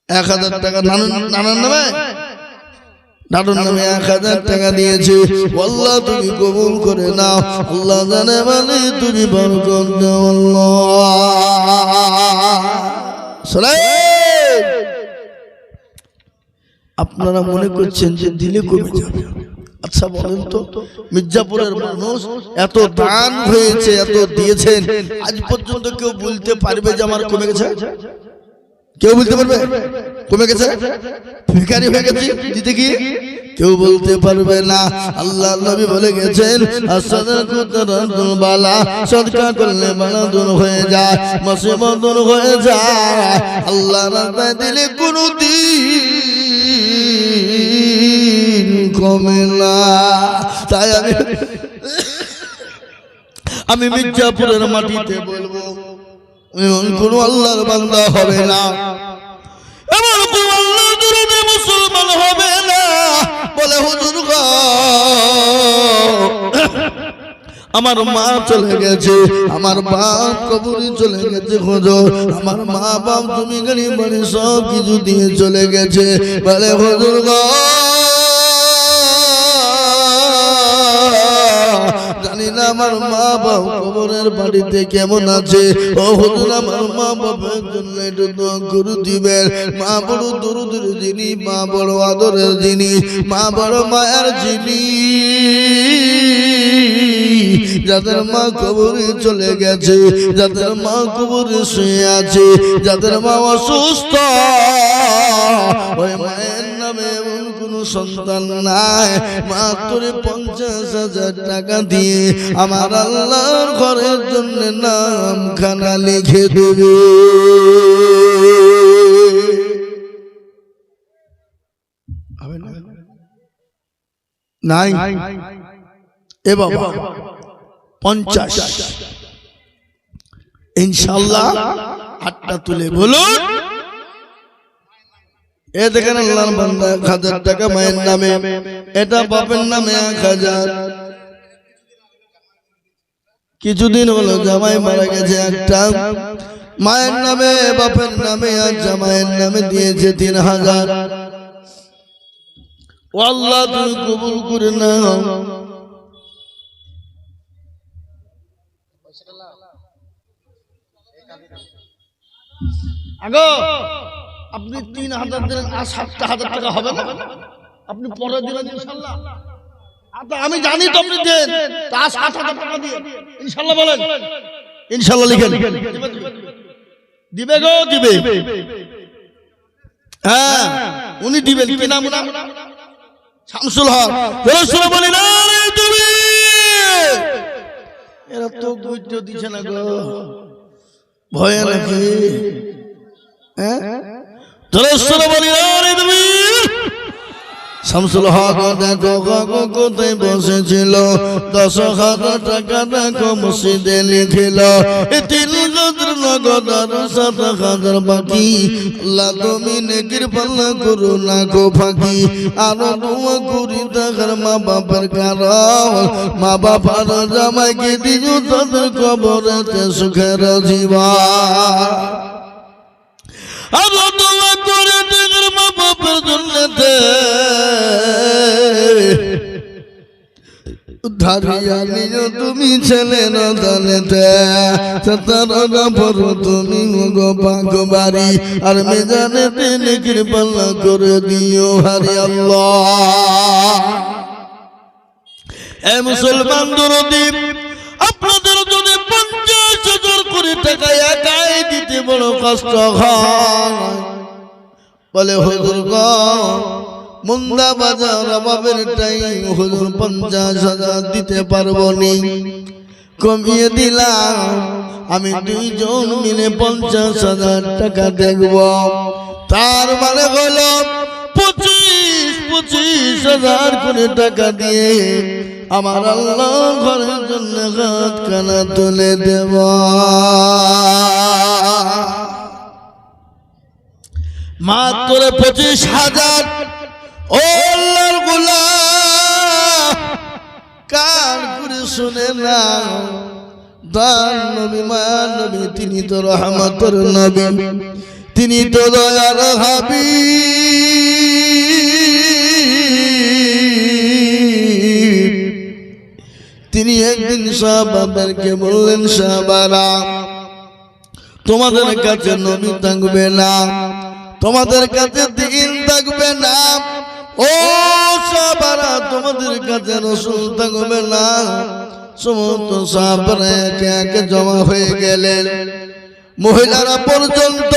1,000 টাকা নানার নামে, দাদুর নামে 1,000 টাকা দিয়েছে। আল্লাহ তুমি কবুল করে নাও, আল্লাহ জানে মানে তুমি বরকত দাও আল্লাহ। আপনারা মনে করছেন যে দিলে কমে যাবে। আচ্ছা বলেন তো, মির্জাপুরের মানুষ এত দান হয়েছে, এত দিয়েছেন, আজ পর্যন্ত কেউ বলতে পারবে যে আমার কমে গেছে? কেউ বলতে পারবে কমে গেছে, ভিখারি হয়ে গেছে দিতে গিয়ে? কেউ বলতে পারবে না। আল্লাহ নবী বলে গেছেন সদকা করলে বালা দূর হয়ে যায়, মুসিবত দূর হয়ে যায়। আল্লাহ রাস্তায় দিলে কোনদিন কমে না। তাই আমি মির্জাপুরের মাটিতে বলবো এমন কোন আল্লাহর বান্দা হবে না, এমন কোন আল্লাহর দুরুদে মুসলমান হবে না বলে হুজুর গো আমার মা চলে গেছে, আমার বাপ কবরে চলে গেছে, হুজুর আমার মা বাপ তুমি গাড়ি বাড়ি সব কিছু দিয়ে চলে গেছে, বলে হুজুর গো জানি না আমার মা বাপ কবরের বাড়িতে কেমন আছে। ও হুজুর আমার মা বাবার জন্য একটু দোয়া করে দিবেন। মা বড় দরুদের জিনিস, মা বড় আদরের জিনিস, মা বড় মায়ের জিনিস। যাদের মা কবরে চলে গেছে, যাদের মা কবরে শুয়ে আছে, যাদের মা অসুস্থ, ওই মায়ের নামে এমন কোন সন্তান নাই, মাত্র 50,000 টাকা দিয়ে আমার আল্লাহর ঘরের জন্য নামখানা লিখে দেবে। নাই এ বাবা 50 ইনশাআল্লাহ। হাতটা তুলে বলুন এ দেখেন আল্লাহর বান্দা 1,000 টাকা মায়ের নামে, এটা বাপের নামে 1,000। কিছুদিন হলো জামাই মারা গেছে একটা, মায়ের নামে বাপের নামে আর জামাইয়ের নামে দিয়েছে 3,000। ও আল্লাহ তুমি কবুল করে নাও। আগো আপনি 3,000 দিলেন, আর 7,000 টাকা হবে না? আপনি পরে দিবেন ইনশাআল্লাহ। আচ্ছা আমি জানি তো আপনি দেন, তা 7,000 টাকা দিয়ে ইনশাআল্লাহ বলেন। ইনশাআল্লাহ লিখেন। দিবে গো দিবে, হ্যাঁ উনি দিবেন। কি নাম ওনার? শামসুল হক। রসুল বলি না রে তুমি, এরা তো গুইট দিছে না গো, ভয় নাকি? হ্যাঁ রসুল বলি না রে তুমি। শামসুল হক দেখো কোথায় বসেছিল, 10,000 টাকা দেখো মসজিদে লিখিল, 3,000 নগদ আর 7,000 বাকি। আল্লাহ তুমি নেকির পাল্লা করো না গো ফাঁকি। আরো দোয়া করি তাহার মা বাবার কারণ, মা বাবার জামাইকে দিও তাদের কবরেতে সুখের জীবন। আরো দোয়া করে তাহার মা বাবার জন্যতে ধারিয়া নিও তুমি ছেলে নদলেতে, তারা পড়ো তুমি গো পাকবাড়ি, আর মেজানেতে নেকির পাল্লা করে দিও হারি আল্লাহ। এ মুসলমান দরদি, আপনাদের যদি 50,000 করে টাকা একাই দিতে বড় কষ্ট হয়, বলে হুজুর গো মুন্দা বাজার বাবের টাই হুজুর 50,000 দিতে পারবো নি, কমিয়ে দিলাম, আমি দুইজন মিলে 50,000 টাকা দেখব। তার মানে হলো 25,000 করে টাকা দিয়ে আমার আল্লাহ ঘরের জন্য হাত কানা তুলে দেব। মাত্র 25,000। ও আল্লাহর গোলাম, কার করে শুনে না, দান নবী মায়ার নবী, তিনি তো রহমতের নবী, তিনি তো দয়ার হাবিব। তিনি একদিন সাহাবাদেরকে বললেন, সাহাবারা তোমাদের কাছে নবী থাকবে না, তোমাদের কাছে দিন থাকবে না, ও সাহাবারা তোমাদের কাছে রাসূল থাকবে না। সমস্ত সাহাবারা একে একে জমা হয়ে গেলেন। মহিলারা পর্যন্ত,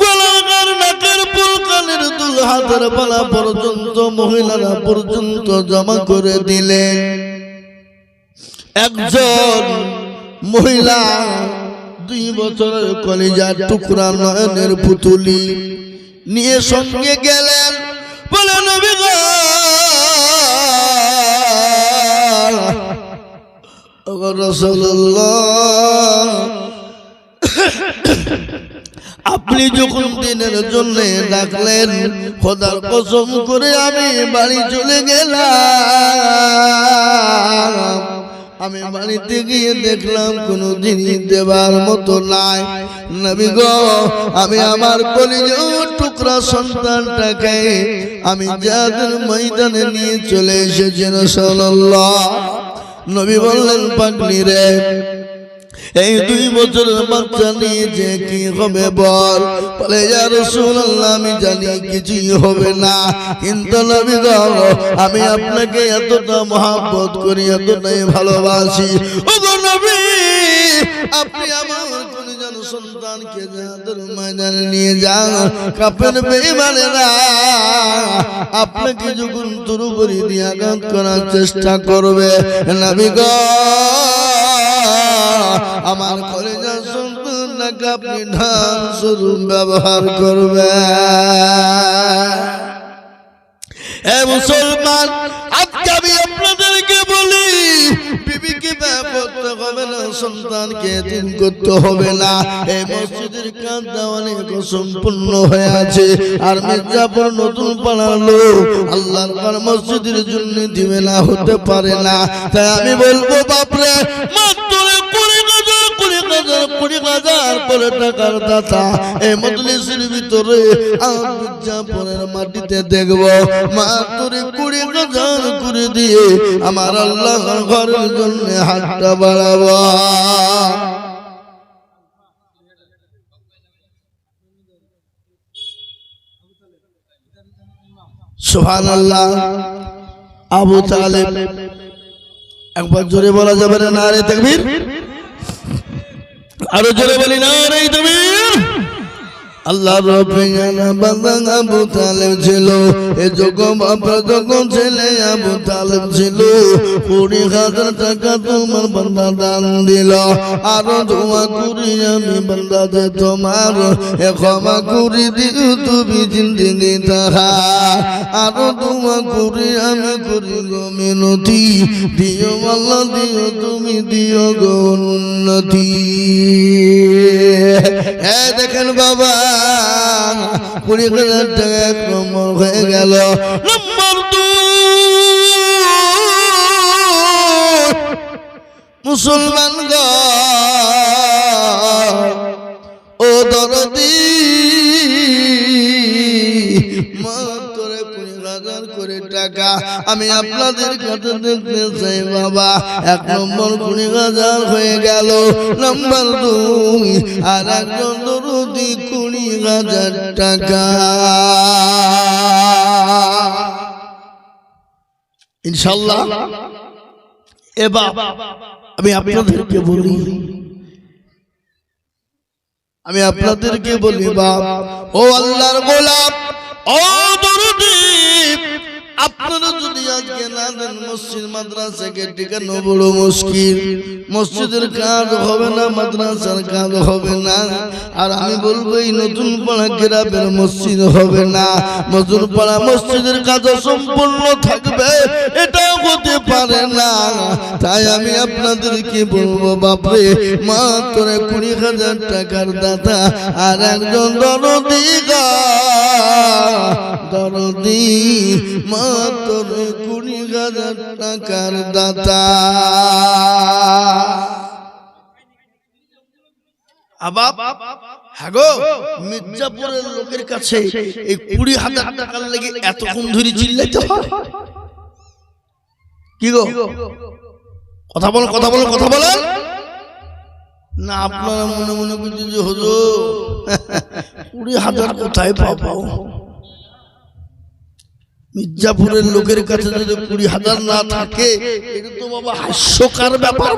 গলার নাকের ফুল, কানের দুল, হাতের বালা পর্যন্ত মহিলারা পর্যন্ত জমা করে দিলেন। একজন মহিলা 2 বছরের কলিজার টুকরা নয়নের পুতুলি নিয়ে সঙ্গে গেলেন। বলে নবী গো, ও রাসূলুল্লাহ, আপনি যখন দিনের জন্য ডাকলেন, খোদার কসম করে আমি বাড়ি চলে গেলাম। আমি বাড়িতে গিয়ে দেখলাম কোনো জিনিস দেবার মতো নাই। নবী গো, আমি আমার কলিজার টুকরা সন্তানটাকে আমি জিহাদের ময়দানে নিয়ে চলে এসেছি রাসূলুল্লাহ। নবী বললেন, পাগলি রে, এই 2 বছরের বাচ্চা নিয়ে যে কি হবে বল? বলে ইয়া রাসূলুল্লাহ, আমি জানি কিছুই হবে না, কিন্তু নবী গো, আমি আপনাকে এতটা মহব্বত করি, এতটাই ভালোবাসি। ও গো নবী, আপনি আমার কলিজার সন্তানকে জিহাদের ময়দানে নিয়ে যান। কাফের বেঈমানেরা আপনাকে যখন তরবারি দিয়ে আঘাত করার চেষ্টা করবে, নবী গো, আমার কলিজার সন্তানকে আপনি ঢাল স্বরূপ ব্যবহার করবেন। হে মুসলমান, আজকে আমি আপনাদেরকে বলি, বিবিকে করতে হবে না, সন্তানকে এতিম করতে হবে না। এই মসজিদের কাজ দেওয়ানি সম্পূর্ণ হয়ে আছে, আর মির্জাপুর নতুন পালালো আল্লাহর ঘর মসজিদের জন্য দিবে না, হতে পারে না। তাই আমি বলবো, বাপরে, মাত্র 20,000 করে টাকার দাতা এই মজলিসের ভিতরে মির্জাপুরের মাটিতে দেখব, মাত্র 20,000 করে দিয়ে আমার আল্লাহর ঘরের জন্য হাতটা বাড়াবো। সুবহানাল্লাহ। আবু তালেব, একবার জোরে বলা যাবে না? নারে তাকবীর। আরো জোরে বলি, নারে তাকবীর। আল্লাহর রফিয়ানা বান্দা আবু তালেব ছিল, এ যখন আপনার যখন ছেলে আবু তালেব ছিল, 20,000 টাকা তোমার বান্দা দান দিল। আরো দোয়া করি আমি বান্দা যে তোমার ক্ষমা করি দিও তুমি জিন্দেগি তাহা। আরো দোয়া করি আমি করি গো মিনতি, দিও আল্লাহ দিও তুমি, দিও গো উন্নতি। দেখেন বাবা, 20,000 টাকা 1 নম্বর হয়ে গেল। নম্বর 2, মুসলমান গো, ও দরদি, মাত্র 20,000 করে টাকা আমি আপনাদের কাছে দেখতে চাই বাবা। 1 নম্বর 20,000 হয়ে গেল। নম্বর 2, আর একজন দরদি 20,000 টাকা। ইনশাআল্লাহ এবার আমি আপনাদেরকে বলি, আমি আপনাদেরকে বলি বাপ, ও আল্লাহর গোলাম, ও দরদি, আপনারা যদি আজকে না দেন মসজিদ মাদ্রাসাকে টিকানো বড় মুশকিল। মসজিদের কাজ হবে না, মাদ্রাসার কাজ হবে না। আর আমি বলবো এই নতুন পাড়া গ্রামের মসজিদ হবে না, নতুন পাড়া মসজিদের কাজ সম্পূর্ণ থাকবে, এটা হতে পারে না। তাই আমি আপনাদেরকে বলবো বাপরে, মাত্র 20,000 টাকার দাতা আর একজন দরদি দরদি, মাত্র 20,000 টাকার দাতা। হ্যাঁ গো, মির্জাপুরের লোকের কাছে এই 20,000 টাকার লেগে এতক্ষণ ধরে চিল্লাইতে হয়? কি গো, কথা বলো, কথা বলো, কথা বলেন না। আপনারা মনে মনে বুঝছেন যে হুজুর 20,000 কোথায় পাবো? মির্জাপুরের লোকের কাছে যদি 20,000 না থাকে, এটা তো বাবা হাস্যকর ব্যাপার।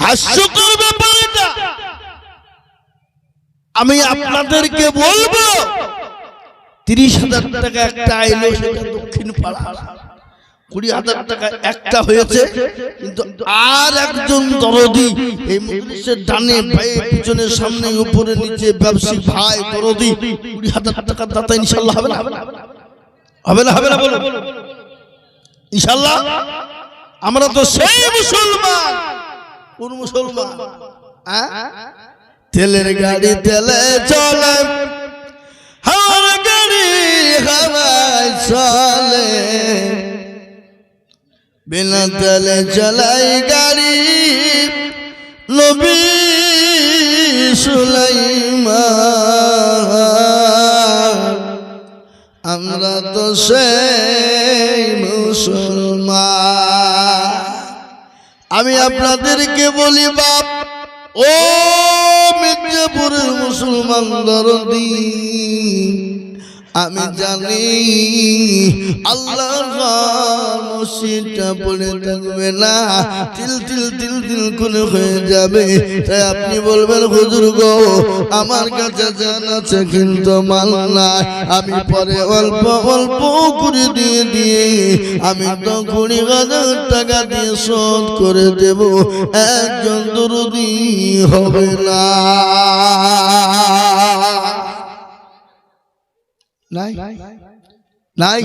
হাস্যকর ব্যাপার এটা। আমি আপনাদেরকে বলবো 30,000 টাকা একটা আইলো, সেটা দক্ষিণ পাড়া। 20,000 টাকা একটা হয়েছে, কিন্তু আর একজন দরদি এই মজলিসের ডানে বাঁয়ে পিছনে সামনে উপরে নিচে ব্যবসায়িক ভাই দরদি 20,000 টাকার দাতা ইনশাআল্লাহ হবে না? হবে না? হবে না বলো ইনশাআল্লাহ। আমরা তো সেই মুসলমান। কোন মুসলমান? তেলের গাড়ি তেলে চলে, হাওয়ার গাড়ি হাওয়ায় চলে, বিনা তেলে চালাই গাড়ি নবী সুলাইমান। আমরা তো সেই মুসলমান। আমি আপনাদেরকে বলি বাপ, ও মির্জাপুরের মুসলমান দরদি, আমি জানি আল্লাহর মসজিদটা পড়ে থাকবে না, তিল তিল তিল তিল করে হয়ে যাবে। তাই আপনি বলবেন হুজুর গো, আমার কাছে জান আছে কিন্তু মাল নাই, আমি পরে অল্প অল্প করে দিয়ে দিয়ে আমি তো 20,000 টাকা দিয়ে শোধ করে দেব, একজন দরদি হবে না। নাই নাই,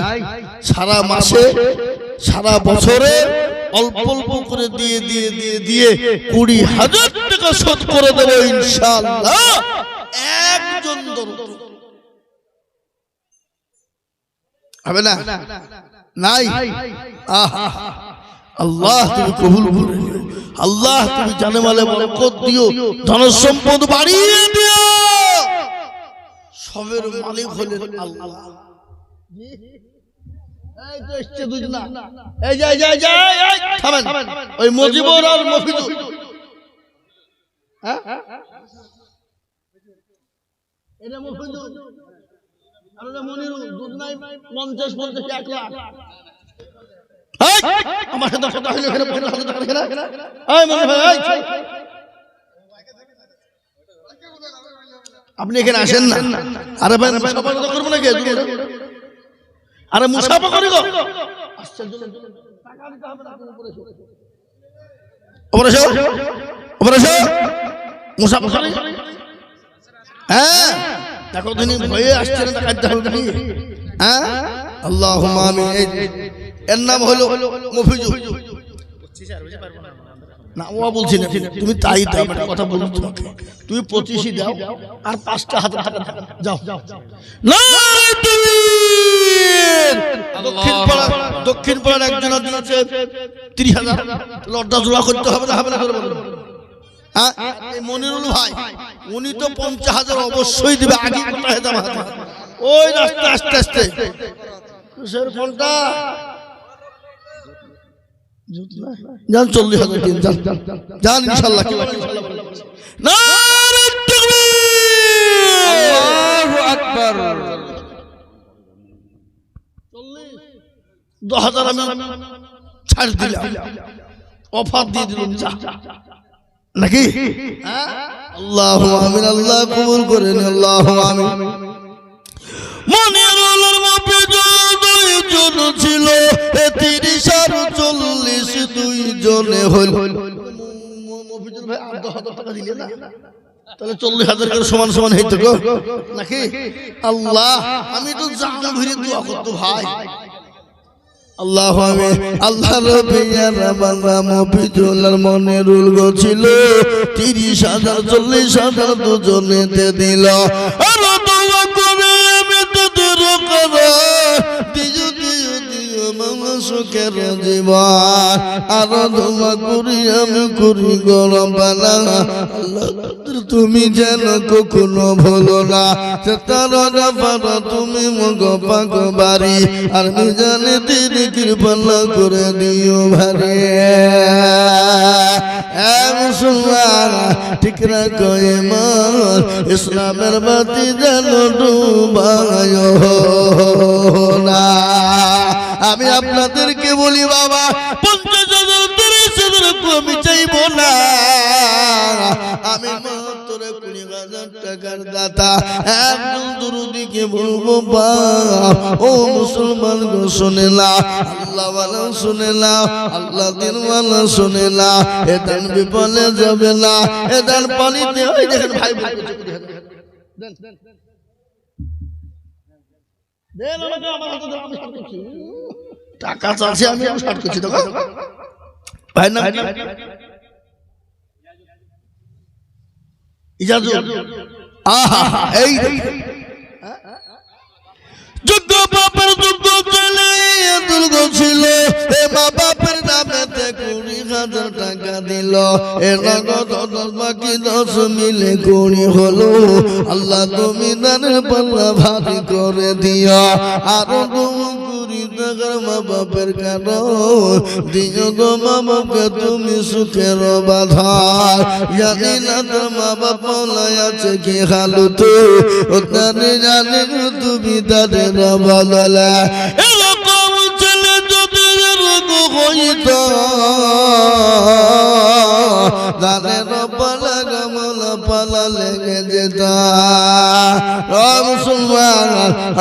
সারা মাসে সারা বছরে অল্প অল্প করে দিয়ে দিয়ে দিয়ে দিয়ে 20,000 টাকা শোধ করে দেব ইনশাআল্লাহ, একজন দরদি হবে না। নাই, আল্লাহ তুমি কবুল করে নিও, আল্লাহ তুমি জানে মালে বরকত দিও, ধন সম্পদ বাড়িয়ে দিও। সবের মালিক হলেন আল্লাহ। এই তো এসছে দুজন না, এই যাই যাই যাই, থামেন। ওই মজিবুর আর মফিজুর, হ্যাঁ এটা মফিজুর আর এটা মনিরুল, দুধ নাই 50 50 1 লাখ। আমার সাথে কথা হইলো এখানে 50,000 টাকা এখানে। এই মনি ভাই, আপনি এখানে আসেন না। আরে ভাই মুসাফা করবো নাকি? আরে মুসাফা করি গো, মুসাফা করি। হ্যাঁ দেখো তিনি ভয়ে আসছেন, হ্যাঁ আল্লাহুম্মা আমিন। এর নাম হলো মফিজুর না, ও বলছি না, তুমি তাই দাও। একটা কথা বলবো তোমাকে, তুমি 25 দাও আর 5টা হাতে যাও। দক্ষিণ পাড়ার একজন আছে 30,000, লড্ডা জোড়া করতে হবে না? হবে না? হ্যাঁ মনিরুল ভাই উনি তো 50,000 অবশ্যই দিবে। আগে কোথায় দাম হাতে, ওই রাস্তা আস্তে আস্তে কোনটা যান 40,000 দিন, যান ইনশাআল্লাহ। আল্লাহু আকবার। 10,000 আমি ছাড় দিলাম, অফার দিয়ে দিলাম। যা নাকি? আল্লাহ আমিন, আল্লাহ কবুল করেন, আল্লাহ আমিন। মনের আলোর মাপে দুইজন ছিল, 30 আর 40 দুইজনে হল। মফিজুল ভাই 10,000 টাকা দিলে না, তাহলে 40,000 করে সমান সমান হইতো গো নাকি? আল্লাহ আমি তো জান ধরে দোয়া করতে ভাই। আল্লাহ আমি আল্লাহ রবিয়ারা বাংলা মফিজুলের মনে রুল গো ছিল 30,000 40,000 দুজনেতে দিল। আর দোয়া করে আমি তোদের করে দিও দিও দিও মামা সুখের জীবন। আর দোয়া করি আমি করি গরম বালা, আল্লাহ তুমি যেন কখনো ভুলো না, তারা পারো তুমি মগ পাক বাড়ি, আর মিজানে তিনি কৃপা করে দিও ভারে। মুসলমান ঠিক রাখো ঈমান, ইসলামের বাতি যেন ডুবায় না। আমি আপনাদেরকে বলি বাবা 50,000 30,000 কমি চাইব না, আমি মাত্র 20,000 টাকার দাতা। একজন দুরুদিকে বলবো বাপ ও মুসলমান গো শুনে না, আল্লাহ ওয়ালা শুনে না, আল্লাহ দিন ওয়ালা শুনে না, এ দান বিপলে যাবে না, এ দান পানিতে। ওই দেখেন ভাই দেন দেন আমাকে, আমার হাতে দেন, আমি শার্ট করছি, টাকা চাচ্ছি আমি শার্ট করছি তো ভাই না ইজাজুল। আহা এই যোগ্য বাপের যোগ্য ছেলে দুর্গ ছিল, এ মা বাপের নামেতে 20,000 টাকা দিল। এ নগদ 10 বাকি 10 মিলে 20 হলো। আল্লাহ তুমি দানের পাল্লা ভারী করে দিও। আরো 20 টাকার মা বাপের কারণ দিও গো মা বাপকে তুমি সুখের বাধার। জানি না তোর মা বাপ মলায় আছে কি হালুতে, ও তারে জানি তুমি তাদের বদলা। এরকম ছেলে যদি এরকম হইত, তাদের পালা গামলা পালা লেগে যেত। মুসলমান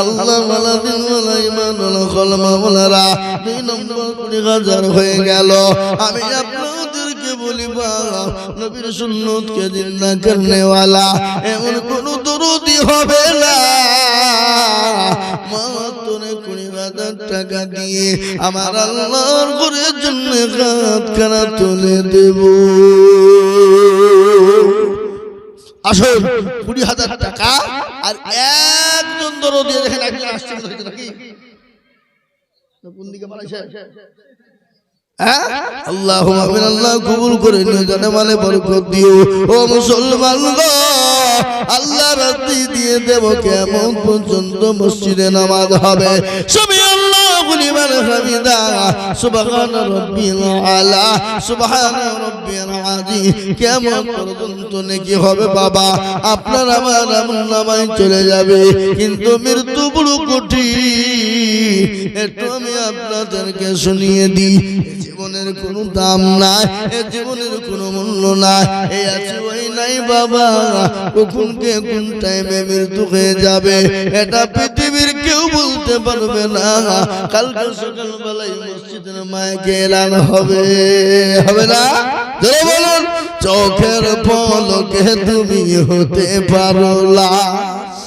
আল্লাহ ওয়ালা দিন ওয়ালা ইমান ওয়ালা কলমা ওয়ালারা 2 নম্বর 20,000 হয়ে গেল। আমি আপনাদেরকে বলি বাপ নবীর সুন্নতকে জিন্দা করনে ওয়ালা এমন কোন দরুদি হবে না। মাত্র 20,000 টাকা দিয়ে আমার আল্লাহর ঘরের জন্য হাতখানা তুলে দেব। আসুন 20,000 টাকা আর একজন দরদি দেখেন, একজন আসছে নাকি? কোন দিকে বানাইছে? আল্লাহু আমিন, আল্লাহ কবুল করে নিও, জানে মালে বরকত দিও। ও মুসলমান গো, আল্লাহ রাত্রি দিয়ে দেব কিয়ামত পর্যন্ত মসজিদে নামাজ হবে। সবই আল্লাহ লিমান হামিদা, সুবহান রাব্বিল আলা, সুবহান রাব্বিল আযীম। কিয়ামত পর্যন্ত নেকি হবে বাবা, আপনার আমার নামায় চলে যাবে, কিন্তু মৃত্যু বড় কঠিন। একটু আমি আপনাদেরকে শুনিয়ে দিই, জীবনের কোনো দাম নাই, এ জীবনের কোনো মূল্য নাই, এই আছে ওই নাই বাবা। কখন কে কোন টাইমে মৃত্যু হয়ে যাবে এটা পৃথিবীর কেউ বলতে পারবে না। কালকে সকালবেলায় মসজিদের মাইকে এলান হবে, হবে না? জোরে বলুন, চোখের পলকে তুমি হতে পারো লাশ,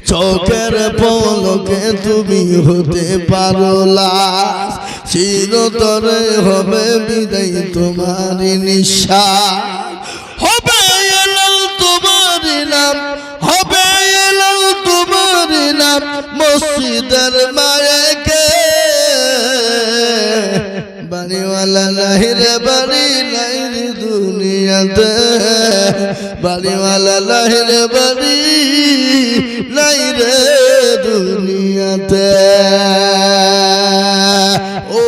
চোখের পলকে তুমি হতে পারো লাশ। চিরতরে হবে বিদায় তোমার নিঃশ্বাস, হবে এলাল তোমার নাম, হবে এলাল তোমার নাম মসজিদের মায়েকে। বাড়িওয়ালা নাই রে বাড়ি নাই রে দুনিয়াতে, বাড়িওয়ালা নাই রে বাড়ি নাই রে দুনিয়াতে। ও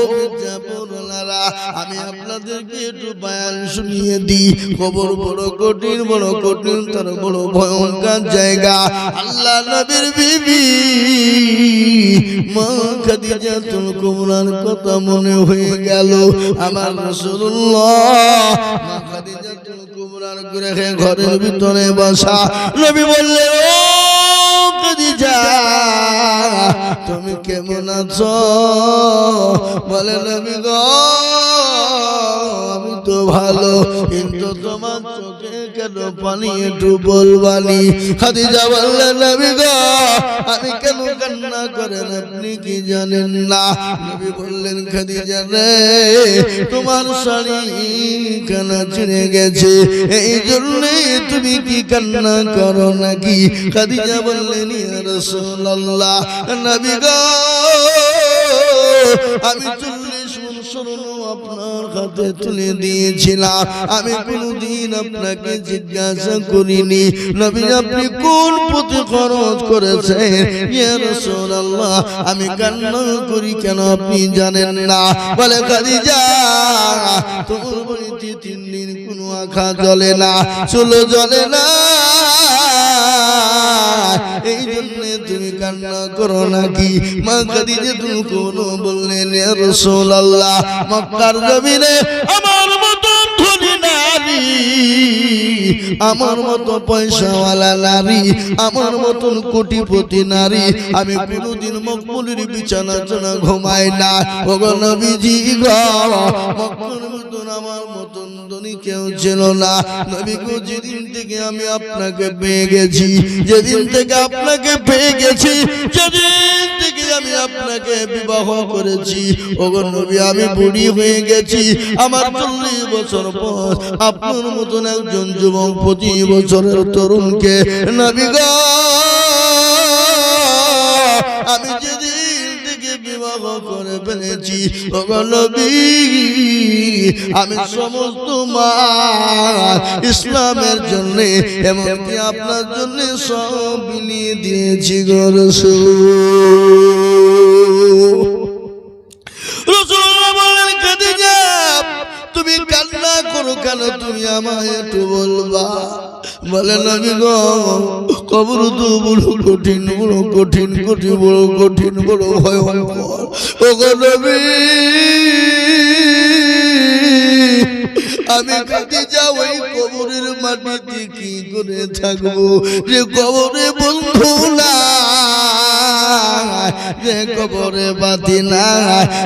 আমি আপনাদেরকে একটু বয়ান শুনিয়ে দিই। ব্যক্তি কবর বড় কঠিন তার বড় ভয়ঙ্কর জায়গা আল্লাহ নবীর বিবি মা খাদিজাতুল কুবরার কথা মনে হয়ে গেল আমার রাসূলুল্লাহ মা খাদিজাতুল কুবরার ঘরের ভিতরে বসা নবী বললেন ও খাদিজা তুমি কেমন আছো বলে নবী গো আমি তো ভালো কিন্তু তোমার চোখে কেন পানি একটু বলবানি খাদিজা বললেন নবী গো আমি কেন কান্না করেন আপনি কি জানেন না নবী বললেন খাদিজা রে তোমার শাড়ি কানা ছিঁড়ে গেছে এই জন্য তুমি কি কান্না করো নাকি খাদিজা বললেন ইয়া রাসূলুল্লাহ নবী গো আমি 40 বছর আপনার হাতে তুলে দিয়েছিলাম আমি কোনদিন আপনাকে জিজ্ঞাসা করিনি নবী আপনি কোন পথে খরচ করেছেন ইয়া রাসূলুল্লাহ আমি কান্না করি কেন আপনি জানেন না বলে খাদিজা তোমার বাড়িতে 3 দিন কোনো আখা জ্বলে না চুলো জ্বলে না এই জন্য তুমি কান্না করো নাকি মা খাদিজাতুল কুবরা বললেন ইয়া রাসূলুল্লাহ মক্কার জমিনে আমার মত ধনী নারী আমার মতো পয়সাওয়ালা নারী আমার মতন কোটিপতি নারী আমি কোনদিন মকবুলের বিছানা ঘুমাই না ওগো নবীজি গো মক্কার মতন আমার মতন ধনী কেউ ছিল না নবী গো যেদিন থেকে আমি আপনাকে পেয়ে গেছি যেদিন থেকে আপনাকে পেয়ে গেছি যেদিন থেকে আমি আপনাকে বিবাহ করেছি ওগো নবী আমি বুড়ি হয়ে গেছি আমার 40 বছর পর আপনার মতন একজন যুবক 25 বছরের তরুণকে নবী গো আমি যেদিন থেকে বিবাহ করে ফেলেছি ওগো নবী আমি সমস্ত মাল ইসলামের জন্য এমনকি আপনার জন্য সব বিলিয়ে দিয়েছি গো রাসূলুল্লাহ বলেন খাদিজা তুমি কান্না করো কেন তুমি আমায় একটু বলবা বলে নবী গো কবর তো বড় কঠিন বড় ভয়ঙ্কর ওগো নবী আমি খাদিজা ওই কবরের মাটিতে কি করে থাকবো যে কবরে বন্ধু না যে কবরে বাতি না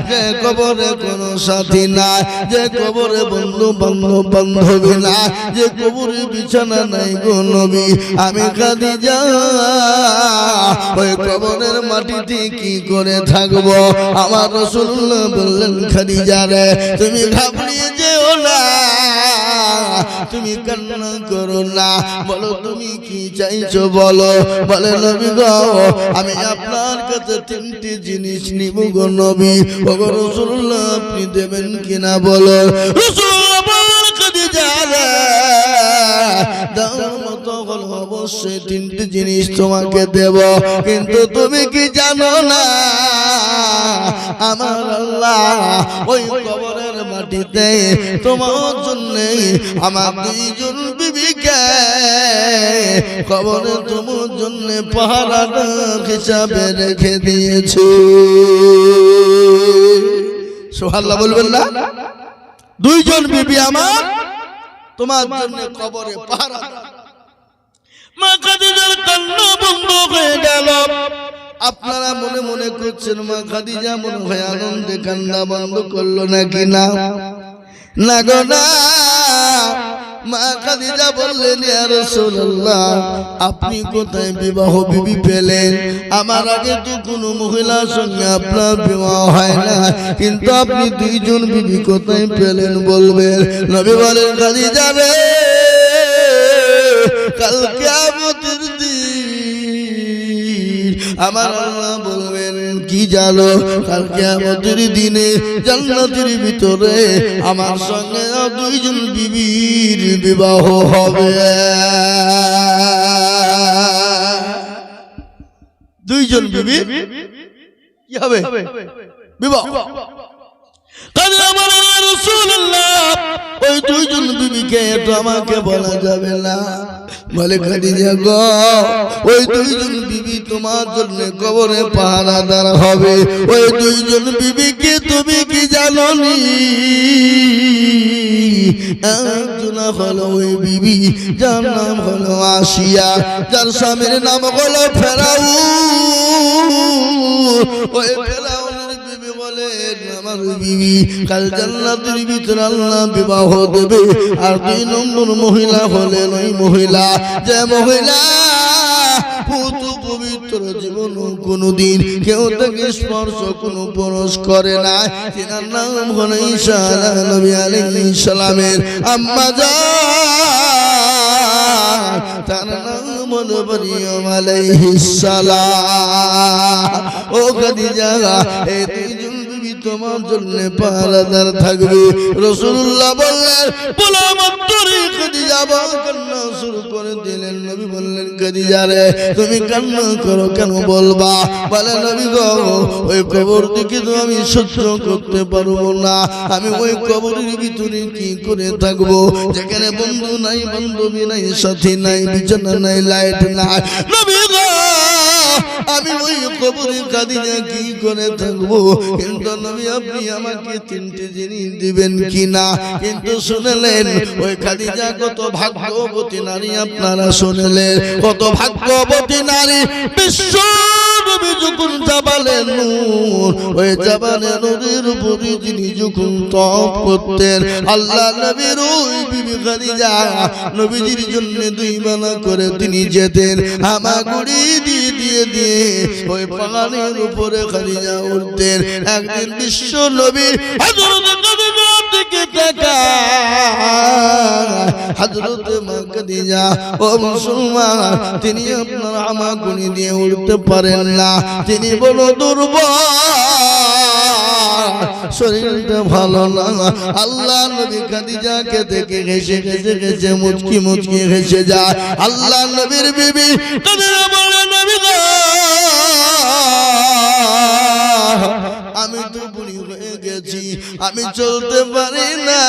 যে কবরে কোনো সাথী না যে কবরে বন্ধু বান্ধবী না যে কবরে বিছানা নাই গো নবী আমি খাদিজা ওই কবরের মাটিতে কি করে থাকবো আমার রাসূলুল্লাহ বললেন খাদিজা রে তুমি ঘাবড়িয়ে যেও না তুমি কান্না করো না বলো তুমি কি চাইছো বলো বলে নবী গো আমি আপনার কাছে 3টি জিনিস নিব গো নবী ওগো রাসূলুল্লাহ আপনি দেবেন কিনা বলো রাসূলুল্লাহ বলেন খাদিজা রে দাও মত হল অবশ্যই 3টি জিনিস তোমাকে দেব কিন্তু তুমি কি জানো না আমার আল্লাহ ওই কবরের মাটিতে তোমার জন্য আমার 2 জন বিবিকে কবরে তোমার জন্য পাহারাদার হিসাবে রেখে দিয়েছে সুবহানাল্লাহ বলবেন না 2 জন বিবি আমার তোমার জন্য কবরে পাহারাদার মা খাদিজার কান্না বন্ধ হয়ে গেল আপনারা মনে মনে করছেন মা খাদিজা মনে হয় আনন্দে কান্না বন্ধ করলো নাকি না না গো না মা খাদিজা বললেন ইয়া রাসূলুল্লাহ আপনি কোথায় বিবাহ বিবি পেলেন আমার আগে তো কোনো মহিলার সঙ্গে আপনার বিবাহ হয় না কিন্তু আপনি 2 জন বিবি কোথায় পেলেন বলবেন নবী বলেন খাদিজা রে কাল কিয়ামতের দিন আমার আল্লাহ বলবেন কি জানো কাল কিয়ামতের দিনে জান্নাতের ভিতরে আমার সঙ্গে 2 জন বিবির বিবাহ হবে 2 জন বিবি কি হবে বিবাহ কাল আমার রাসূলুল্লাহ ওই দুইজন বিবিকে তো আমাকে বলা যাবে না। বলে খাদিজা গো, ওই দুইজন বিবি তোমার জন্য কবরে পাহারাদার হবে। ওই দুইজন বিবিকে তুমি কি জানো নি? একজন হলো ওই বিবি যার নাম হলো আসিয়া, যার স্বামীর নাম হলো ফেরাউন। ওই ফেরাউনের বিবি বলেন আমার বিবি কাল জান্নাতের ভিতরে আল্লাহ বিবাহ দেবে। আর 2 নম্বর মহিলা হলেন ওই মহিলা যে মহিলা পুতু পবিত্র জীবন কোনদিন কেউ তাকে স্পর্শ কোনো পরশ করে না। তার নাম হলো ঈসা নবী আলাইহিস সালামের আম্মা জান, তার নাম হলো মারইয়াম আলাইহিস সালাম। ও খাদিজা, এই দুইজন বিবি তোমার জন্য পাহারাদার থাকবে। রাসূলুল্লাহ বললেন বলে মাত্র খাদিজা কান্না শুরু করে দিলেন। নবী বললেন খাদিজা রে তুমি কান্না করো কেন বলবা? বলে নবী গো, ওই কবর থেকে তো আমি সহ্য করতে পারবো না। আমি ওই কবরের ভিতরে কি করে থাকবো যেখানে বন্ধু নাই, বান্ধবী নাই, সাথী নাই, বিছানা নাই, লাইট নাই। নবী গো, আমি ওই কবরে খাদিজা কি করে থাকবো? কিন্তু নবী আপনি আমাকে 3টে জিনিস দিবেন কিনা? কিন্তু শুনলেন ওই খাদিজা কত ভাগ্যবতী নারী। আপনারা শুনলেন কত ভাগ্যবতী নারী। বিশ্ব নবী যখন জাবালে নূর, ওই জাবালে নূরের উপরে যিনি যখন তপ করতেন, আল্লাহ নবীর ওই বিবি খাদিজা নবীজির জন্য 2 বেলা করে তিনি যেতেন হামাগুড়ি দিয়ে দিয়ে দিয়ে ওই পাহাড়ের উপরে খাদিজা উঠতেন। একদিন বিশ্ব নবী হযরত খাদিজা দিকে তাকায়, হযরত মা খাদিজা ও মুসলমান তিনি আপনার হামাগুড়ি দিয়ে উঠতে পারেন না, তিনি বড় দুর্বল, শরীরটা ভালো না। আল্লাহ নবী খাদিজাকে দেখে হেসে হেসে হেসে মুচকি মুচকি হেসে যায়। আল্লাহ নবীর বিবি খাদিজা বলে নবী গো, আমি তো বুড়ি হয়ে গেছি, আমি চলতে পারি না।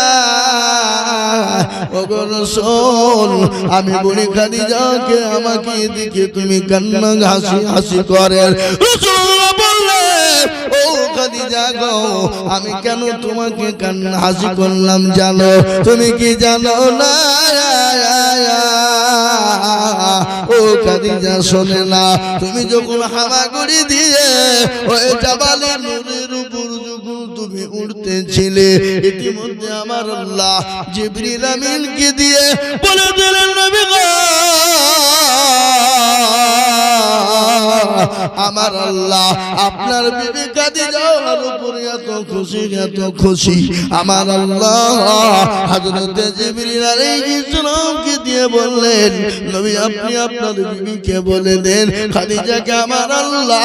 ওগো রাসূল, আমি বুড়ি খাদিজাকে আমাকে দেখে তুমি কান্না হাসি হাসি করেন। রাসূলুল্লাহ বললেন ও খাদিজা গো, আমি কেন তোমাকে কান্না হাসি করলাম জানো? তুমি কি জানো না? ও খাদিজা শোনে না, তুমি যখন হামাগুড়ি দিয়ে ওই জাবালে নূরের উপর যখন তুমি উঠতেছিলে, ইতিমধ্যে আমার আল্লাহ জিবরিল আমিনকে দিয়ে বলে দিলেন নবী গো, আমার আল্লাহ আপনার বিবি খাদিজার উপরে এত খুশি এত খুশি। আমার আল্লাহ হযরত জিবরিল আলাইহিস সালামকে দিয়ে বললেন নবী আপনি আপনার বিবিকে বলে দেন খাদিজাকে আমার আল্লাহ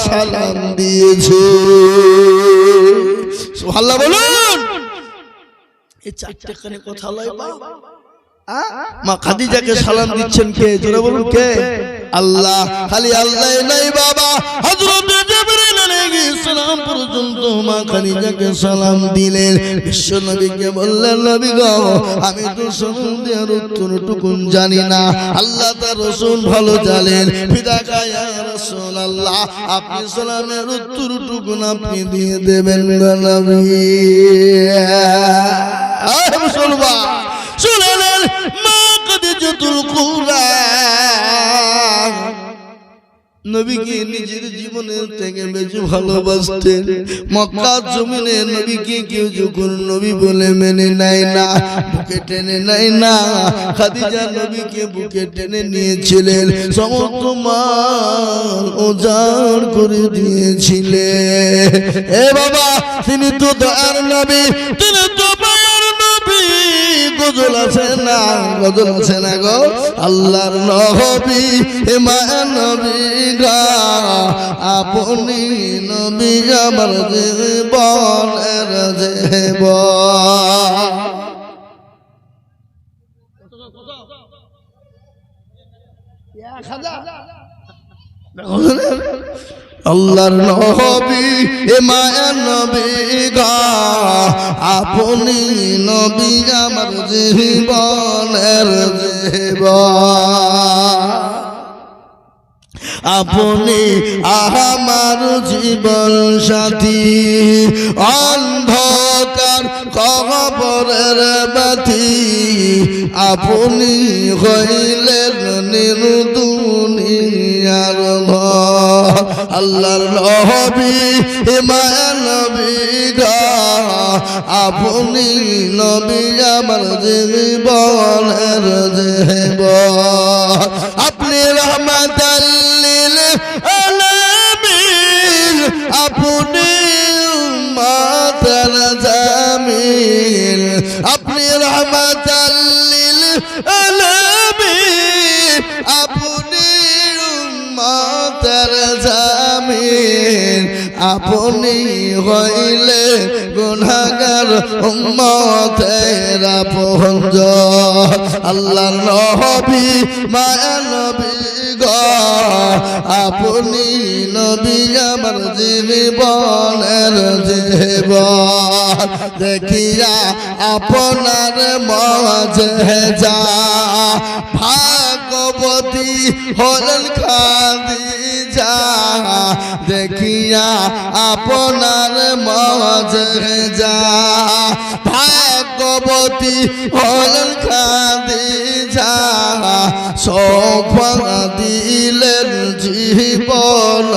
সালাম দিয়েছে। সুবহানাল্লাহ বলুন। এই 4টে কানে কথা লয় বা মা খাদিজাকে সালাম দিচ্ছেন কে? জোরে বলুন কে? আল্লাহ। খালি আল্লাহ নাই বাবা, হযরত জিবরিল আলাইহিস সালাম পর্যন্ত মা খাদিজাকে সালাম দিলেন। বিশ্ব নবীকে বললেন নবী গো, আমি তো সালাম দেওয়ার উত্তরটুকু জানি না, আল্লাহ তার রাসূল ভালো জানেন। ফিদাকা ইয়া রাসূলুল্লাহ, আপনি সালামের উত্তরটুকু আপনি দিয়ে দেবেন নবী। আয় মুসলমান শুনলেন মা খাদিজাতুল কুবরা নবীকে নিজের জীবনের থেকে বেশি ভালোবাসতেন। মক্কার জমিনে নবীকে কেউ যখন নবী বলে মেনে নেয় না, বুকে টেনে নেয় না, খাদিজা নবীকে বুকে টেনে নিয়েছিলেন, সমস্ত মাল উজাড় করে দিয়েছিলেন। এ বাবা, তিনি তো দয়ার নবী, তিনি তো মায়ের নবী। গজল আছে না, গজল আছে না গো, আল্লাহর নবী মায়ের নবী গা, আপনি নবী আমার জীবনের জীবন। আল্লাহর নবী এ মায়ার নবী গো আপনি নবী আমার জীবনের জীবন আপনি আমার জীবন সাথী অন্ধকার কবরের বাতি আপনি হইলেন দুনিয়ার ভয় আল্লাহর নবী হে মায়ার নবী গো আপনি নবী আমার জীবনের জীবন আপনি রহমাতাল লিল আলামিন আপনি উম্মতের জামিল আপনি রহমাতাল লিল আলামিন আপনি উম্মতের জামিল আপনি হইলে গুনাহগার উম্মতের আপনজন আল্লাহর নবী মায়া নবী গো আপনি নবী আমার জীবনের জীবন দেখিয়া আপনার মজেজা ভাগবতী হলেন খাদিজা দেখিয়া আপনার মজেজা ভাগবতী হলেন খাদিজা সৌভাগ্য দিলেন জীবন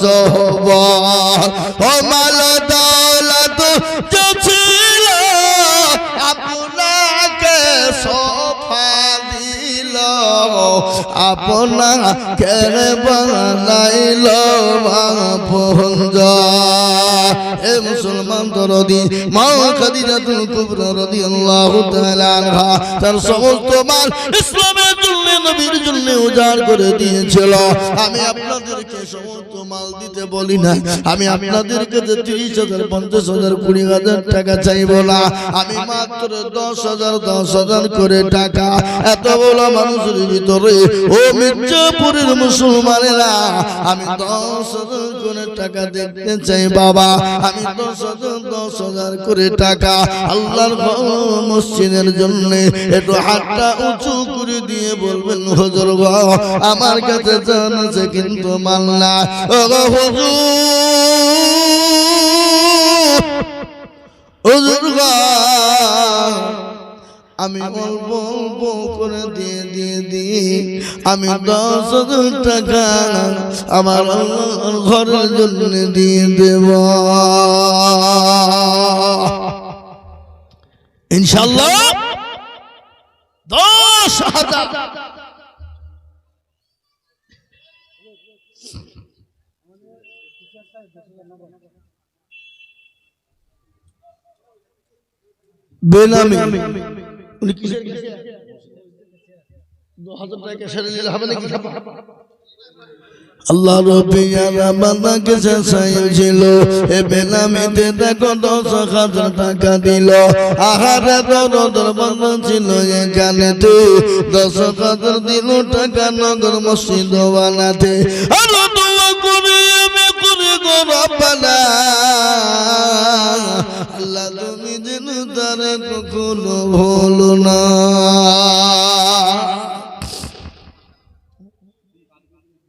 যৌবন ও মাল দৌলত যে ছিল আপনাকে সোফা দিল আপনাকে বানাইল এ মুসলমান দরদি মা খাদিজাতুল কুবরা রাদিয়াল্লাহু তাআলা আনহা তার সমস্ত মাল ইসলামের জন্য নবীর জন্য উজাড় করে দিয়েছিল আমি আপনাদেরকে সমস্ত মাল দিতে বলি না আমি আপনাদেরকে 30,000 50,000 20,000 টাকা চাইবো না আমি মাত্র 10,000 করে টাকা এত বড় মানুষের ভিতরে ও মির্জাপুরের মুসলমানেরা আমি 10,000 করে টাকা দেখতে চাই বাবা আমি 10,000 করে টাকা আল্লাহর মসজিদের জন্য একটু হাতটা উঁচু করে দিয়ে বলবেন হুজুর গো আমার কাছে জান আছে কিন্তু মাল না ও হুজুর গো আমি অল্প অল্প করে দিয়ে আমি 10,000 টাকা আমার ঘরের জন্য দিয়ে দেব ইনশাআল্লাহ 10,000 বেনামি উনি কিসের 2,000 টাকা সেরে দিলে হবে নাকি আল্লাহ রব্বিয়া বান্দাকে চাইছিল এ বেনামিতে দেখো 10,000 টাকা দিল আহারে দরদর বান্দা ছিল এখানে তো 10,000 দিল টাকা নগর মসজিদ বানাতে আল্লাহ দোয়া করে আমি করে গো রব্বানা আল্লাহ তুমি যেন তারে কখনো ভুলো না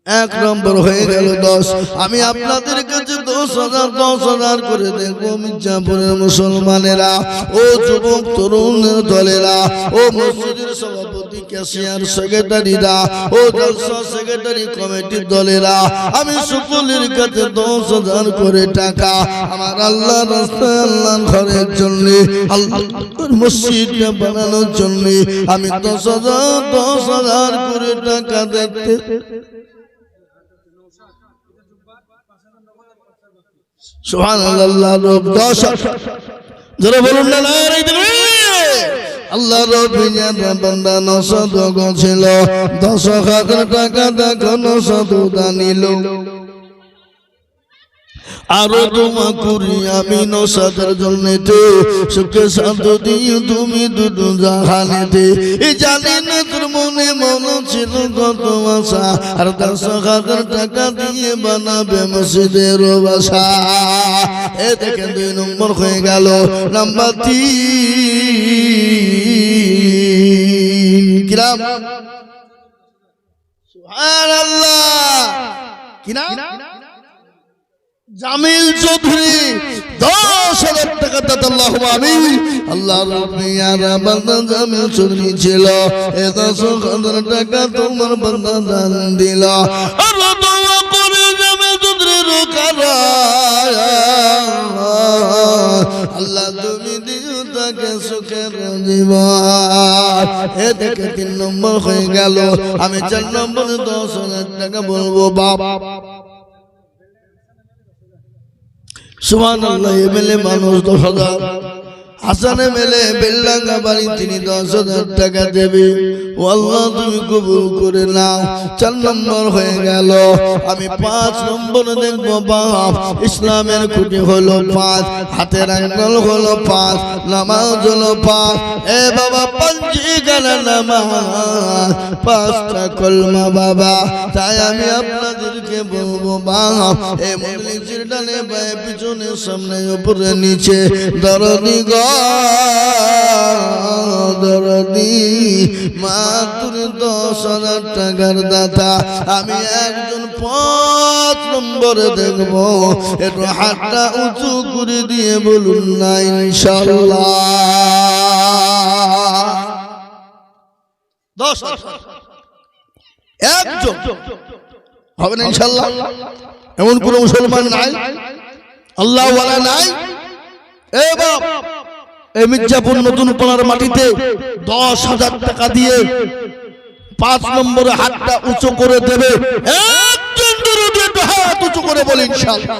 এক নম্বর হয়ে গেল 10 আমি আপনাদের কাছে 10,000 করে দেখবো মির্জাপুরের মুসলমানেরা ও যুবক তরুণ দলেরা ও মসজিদের সভাপতি ক্যাশিয়ার সেক্রেটারিরা ও জলসা সেক্রেটারি কমিটির দলেরা আমি সকলের কাছে 10,000 করে টাকা আমার আল্লাহ রাস্তায় আল্লাহর ঘরের জন্য আল্লাহর মসজিদটা বানানোর জন্য আমি 10,000 করে টাকা দেখতে সুবহানাল্লাহ রব 10 যারা বলুন না নারে তাকবীর আল্লাহ রব্বিয়া বান্দা 900 ছিল 10,000 টাকা দেখো 900 দানিল আরো তোমা করি আমি 900 জন্যতে সুখে শান্তি দিও তুমি দুটো জাহানেতে এই জানি না তোর মনে মনে ছিল কত আশা, আর 10,000 টাকা দিয়ে বানাবে মসজিদের বাসা। এ দেখেন 2 নম্বর হয়ে গেল। নাম্বার 3 কিরাম সুবহানাল্লাহ, কি নাম? জামিল চৌধুরী 10,000 টাকা দাতা। আল্লাহুম্মা আমিন। আল্লাহ রাব্বিয়ারা বান্দা জামিল চৌধুরী ছিল, এ 10,000 টাকা তোমার বান্দা দান দিল। আর দোয়া করে জামিল চৌধুরীর কারা আল্লাহ তুমি দিও তাকে সুখের জীবন। এ দেখে 3 নম্বর হয়ে গেল। আমি 4 নম্বরে 10,000 টাকা বলবো বাপ। সুবহানাল্লাহ। এমএলএ মানুষ 10,000, হাসান এমএলএ বেলডাঙ্গা বাড়ি তিনি 10,000 টাকা দেবে। ও আল্লাহ তুমি কবুল করে নাও। 4 নম্বর হয়ে গেল। আমি 5 নম্বরে দেখবো বাপ। ইসলামের খুঁটি হলো 5, হাতের আঙ্গুল হলো 5, নামাজ হলো 5। এ বাবা পাঞ্জিগানা নামাজ, 5টা কলমা বাবা। তাই আমি আপনাদেরকে বলবো বাপ, এই মজলিসের ডানে বায়ে পিছনে সামনে উপরে নিচে দরদি গো দরদি মাত্র 10,000 টাকার দাতা। আমি একজন 5 নম্বরে দেখবো। একটু হাতটা উঁচু করে দিয়ে বলুন না ইনশাআল্লাহ। 10 একজন হবে না ইনশাআল্লাহ। এমন কোন মুসলমান নাই, আল্লাহ ওয়ালা নাই। এ বাপ, এই মির্জাপুর নতুন পাড়ার মাটিতে 10,000 টাকা দিয়ে 5 নম্বরে হাতটা উঁচু করে দেবে একজন দরদি। একটু হাত উঁচু করে বলি ইনশাআল্লাহ।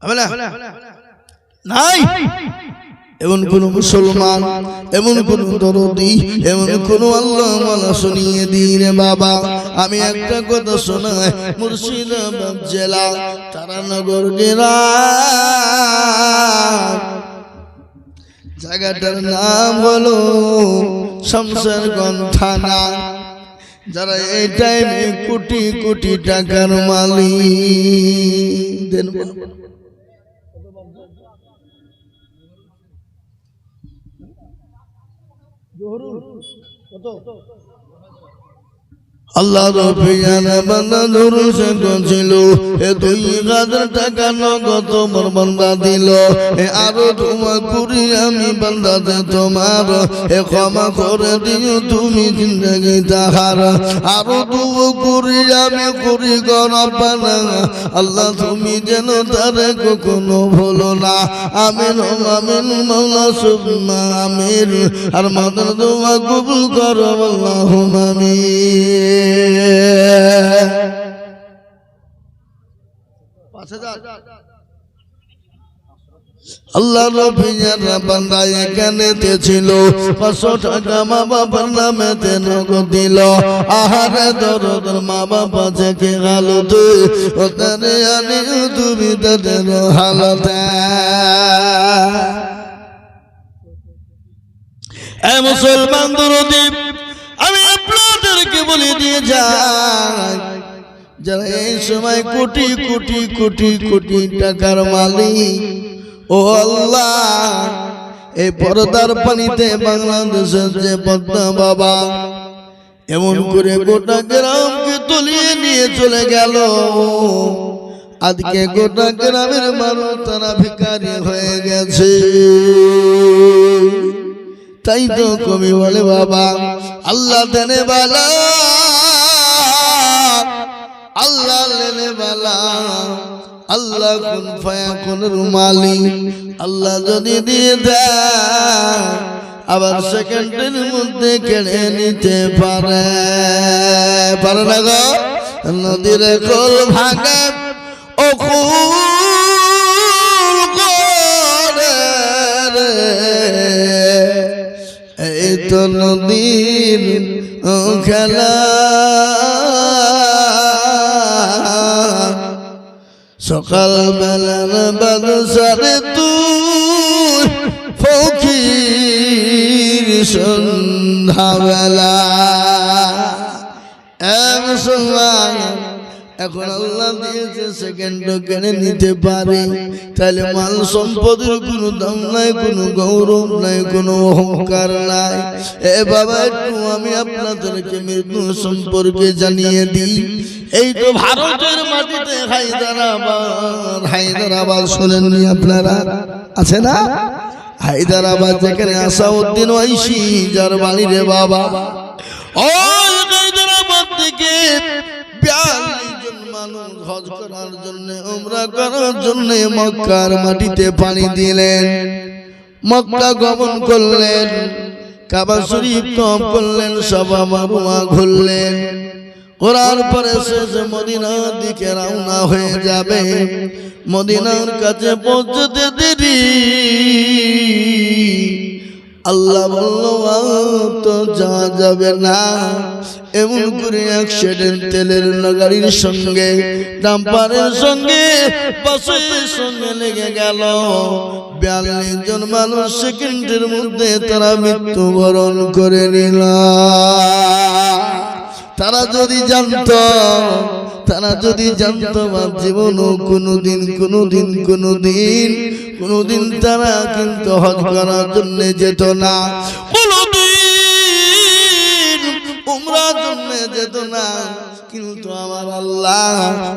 হবে না? নাই এমন কোন মুসলমান, এমন কোন দরদি, এমন কোন আল্লাহ ওয়ালা শুনিয়ে দিন বাবা। আমি একটা কথা শোনাই, মুর্শিদাবাদ জেলা তারানগর গ্রাম, জায়গাটার নাম হলো শমশেরগঞ্জ থানা। যারা এই টাইমে কোটি কোটি টাকার মালিক দেন আল্লাহ রফিয়ানা বান্দা ধরুন সে ছিল। এ 2,000 টাকা নগদ তোমার বান্দা দিল। এ আরো তোমার করি আমি বান্দাতে তোমার, এ ক্ষমা করে দিও তুমি জিন্দগি তাহার। আরো দুও করি আমি করি গরবানা, আল্লাহ তুমি যেন তারে কখনো ভুলো না। আমিন আমিন মাওলা সুবহান আমিন। আর মাদার দোয়া কবুল করো আল্লাহুম্মা আমিন। 5,000 আল্লাহ রফিয়ানা বান্দা এখানেতে ছিল। 500 টাকা মা বাবার নামেতে নগদ দিল। আহারে দরদ মা বাবা থেকে হালত, ওখানে আনি তুমি তাদের হালত। এ মুসলমান দরদি, আমি আপনাদেরকে বলে দিয়ে যাই, যারা এই সময় কোটি কোটি কোটি কোটি টাকার মালিক, ও আল্লাহ এই পর্দার পানিতে বাংলাদেশের যে পদ্মা বাবা এমন করে গোটা গ্রামকে তলিয়ে নিয়ে চলে গেল। আজকে গোটা গ্রামের মানুষ তারা ভিখারি হয়ে গেছে। তাই তো কবি বলে বাবা, আল্লাহ দেনে বালা, আল্লাহ লেনে বালা, আল্লাহ কুন ফায়াকুনের মালিক। আল্লাহ যদি দিয়ে দেয় আবার সেকেন্ডের মধ্যে কেড়ে নিতে পারে। পারে না গো? নদীর কোল ভাঙে ও কুল করে রে, এই তো নদীর খেলা। সকাল বেলার বাদশারে তুই ফকির সন্ধ্যা হবে না। মুসলমান, এখন আল্লাহ দিয়েছে সেকেন্ড কেড়ে নিতে পারে, তাহলে মাল সম্পদের কোনো দাম নাই, কোনো গৌরব নাই, কোনো অহংকার নাই। এ বাবা, একটু আমি আপনাদেরকে মৃত্যু সম্পর্কে জানিয়ে দিই। এই তো ভারতের মাটিতে হায়দ্রাবাদ শোনেননি আপনারা? আছে না হায়দ্রাবাদ, যেখানে আসাউদ্দিন ওয়াইসি যার বাড়ি রে বাবা, ওই হায়দ্রাবাদ থেকে 42 জন মানুষ হজ করার জন্য, উমরা করার জন্য মক্কার মাটিতে পানি দিলেন, মক্কা গমন করলেন, কাবা শরীফ তওয়াফ করলেন, সাফা মারওয়া ঘুরলেন, করার পরে শেষ মদিনার দিকে রওনা হয়ে যাবে। মদিনার কাছে পৌঁছতে দেরি, আল্লাহ বলল তো যাওয়া যাবে না। এমন করে অ্যাক্সিডেন্ট, তেলের গাড়ির সঙ্গে, ডাম্পারের সঙ্গে, বাসের সঙ্গে লেগে গেল। 42 জন মানুষ সেকেন্ডের মধ্যে তারা মৃত্যুবরণ করে নিল। তারা যদি জানতো, তারা যদি জানতো জীবনও কোনোদিন তারা কিন্তু হজ করার জন্য যেত না, কোনোদিন উমরার জন্য যেত না। কিন্তু আমার আল্লাহ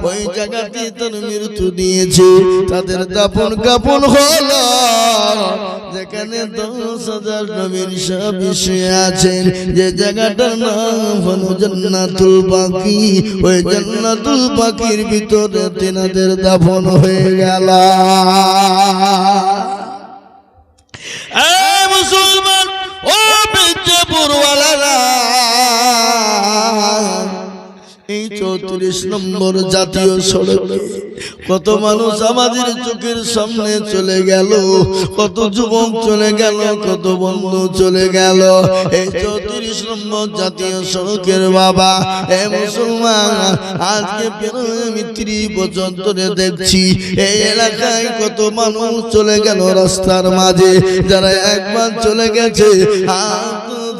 ওই জায়গাতে তার মৃত্যু দিয়েছে, তাদের দাফন কাফন হলো যেখানে 10,000 নবীর সাহাবী শুয়ে আছেন, যে জায়গাটার নাম হলো জান্নাতুল বাকি। ওই জান্নাতুল বাকির ভিতরে তিনাদের দাফন হয়ে গেল। এই মুসলমান, ও বিজয়পুরওয়ালারা, এই 34 নম্বর জাতীয় সড়কে কত মানুষ আমাদের চোখের সামনে চলে গেল, কত যুবক চলে গেল, কত বন্ধু চলে গেল। এই 34 নম্বর জাতীয় সড়কের বাবা, এ মুসলমান, আজকে আমি 30 বছর ধরে দেখছি এই এলাকায় কত মানুষ চলে গেল রাস্তার মাঝে, যারা একবার চলে গেছে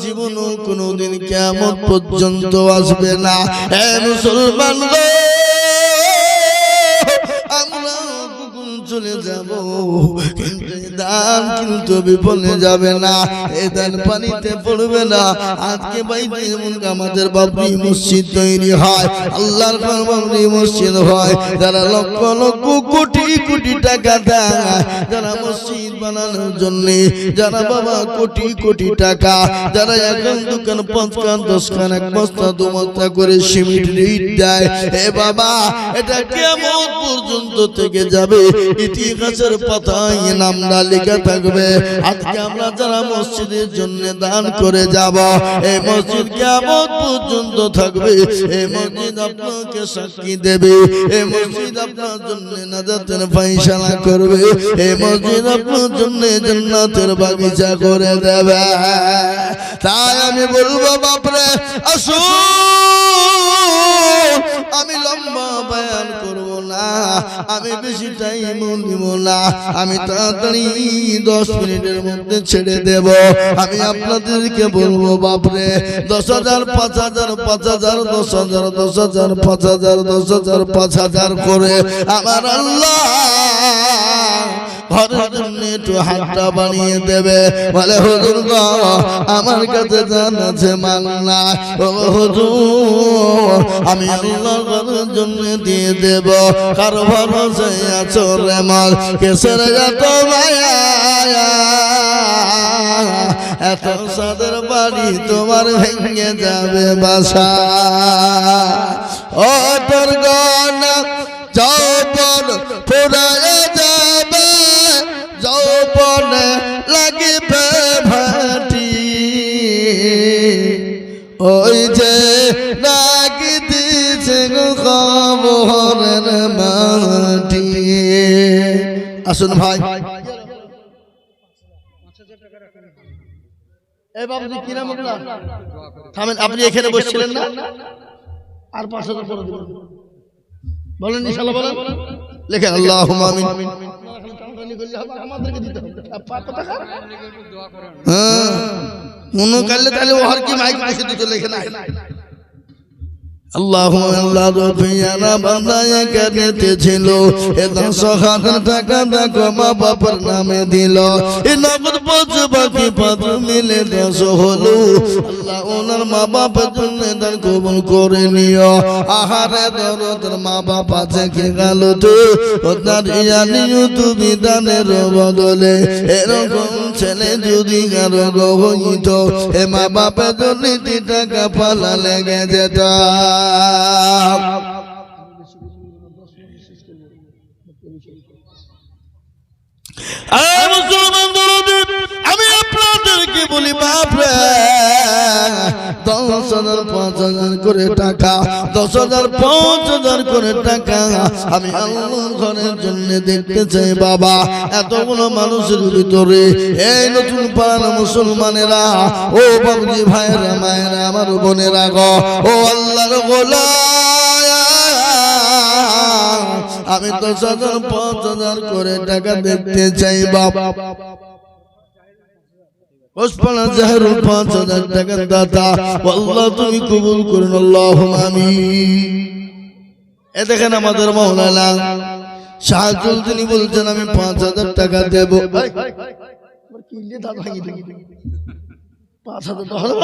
জীবনও কোনোদিন কিয়ামত পর্যন্ত আসবে না। হে মুসলমান, আমরা চলে যাব, কিন্তু দান কিন্তু বিফলে যাবে না, এ দান পানিতে পড়বে না। আজকে বাইতে এমন আমাদের বাবরি মসজিদ তৈরি হয়, আল্লাহর বাবরি মসজিদ হয়, যারা লক্ষ লক্ষ কোটি কোটি টাকা দেয়, যারা মসজিদ বানানোর জন্য, যারা বাবা কোটি কোটি টাকা, যারা এখন দোকান 5 খান 10 খান 1 বস্তা 2 বস্তা করে সিমেন্ট রেট দেয়, এ বাবা, এটা কিয়ামত পর্যন্ত থেকে যাবে, ইতিহাসের পাতায় নামটা লেখা থাকবে। আজকে আমরা যারা মসজিদের জন্য দান করে যাব, এই মসজিদ কিয়ামত পর্যন্ত থাকবে, এই মসজিদ আপনাকে সাক্ষী দেবে, এই মসজিদ আপনার জন্য নাজাতের ফায়সালা করবে, এই মসজিদ আপনার জন্য জান্নাতের বাগিচা করে দেবে। তাই আমি বলবো বাপরে, আসুন, আমি লম্বা বয়ান করব না, আমি বেশি টাইম নিব না, আমি তাড়াতাড়ি 10 মিনিটের মধ্যে ছেড়ে দেব। আমি আপনাদেরকে বলবো বাপরে, 10,000 5,000 5,000 10,000 10,000 5,000 10,000 5,000 করে আমার আল্লাহ ঘরের জন্য একটু হাতটা বানিয়ে দেবে। বলে হুজুর গো, আমার কাছে জান আছে, মাল না, ও হুজুর আমি আল্লাহর ঘরের জন্য দিয়ে দেব। কার ভরসায় আছো রে মাল, কেসের এত মায়া, এত সাদের বাড়ি তোমার ভেঙে যাবে বাসা। ও তোর গনা যৌবন ফুরায় যাবে, যৌবনে লাগিবে ভাটি, ওই যে নাকি দিছে খবরের মাটি। আসুন ভাই, থামেন, আপনি এখানে বসছিলেন না, আর 5,000 করে দিবেন, বলেন ইনশাআল্লাহ, বলেন, লেখেন আল্লাহুম্মা আমিন। আমাদেরকে দিতে হবে, মনে করলে তাহলে ও আর কি মাইক বসে দিতে লেখে না আল্লাহ রফিয়ানা বান্দায় কেঁদেতে ছিল এ 10,000 টাকা দেখো মা বাবার নামে দিল এ নগদ পৌঁছে বাকি 5 মিলে 10 হলো আল্লাহ ওনার মা বাবার জন্য দান কবুল করে নিও আহারে দরদের মা বাপ আছে কে গেল তো ওনার ইয়ানিও তুমি দানের বদলে এরকম ছেলে যদি কারো হইতো এ মা বাপের জন্য 2 টাকা পালা লেগে যেত আমি আপনাদেরকে বলি বাপরে 10,000 5,000 করে টাকা 10,000 5,000 করে টাকা আমি আল্লাহর ঘরের জন্য দেখতে চাই বাবা এতগুলো মানুষের ভিতরে এই নতুন পাড়ার মুসলমানেরা ও বাবজি ভাইরা মায়েরা আমার বোনেরা গো ও আল্লাহর গোলাম আমি 10,000 5,000 করে টাকা দেখতে চাই বাবা 5,000 টাকার দাতা আল্লাহ তুমি কবুল করুন আল্লাহুম্মা আমিন এ দেখেন আমাদের মাওলানা শাহজুল তিনি বলছেন আমি 5,000 টাকা দেব কিলে দাদা ভাঙি দিই 5,000 তো হলো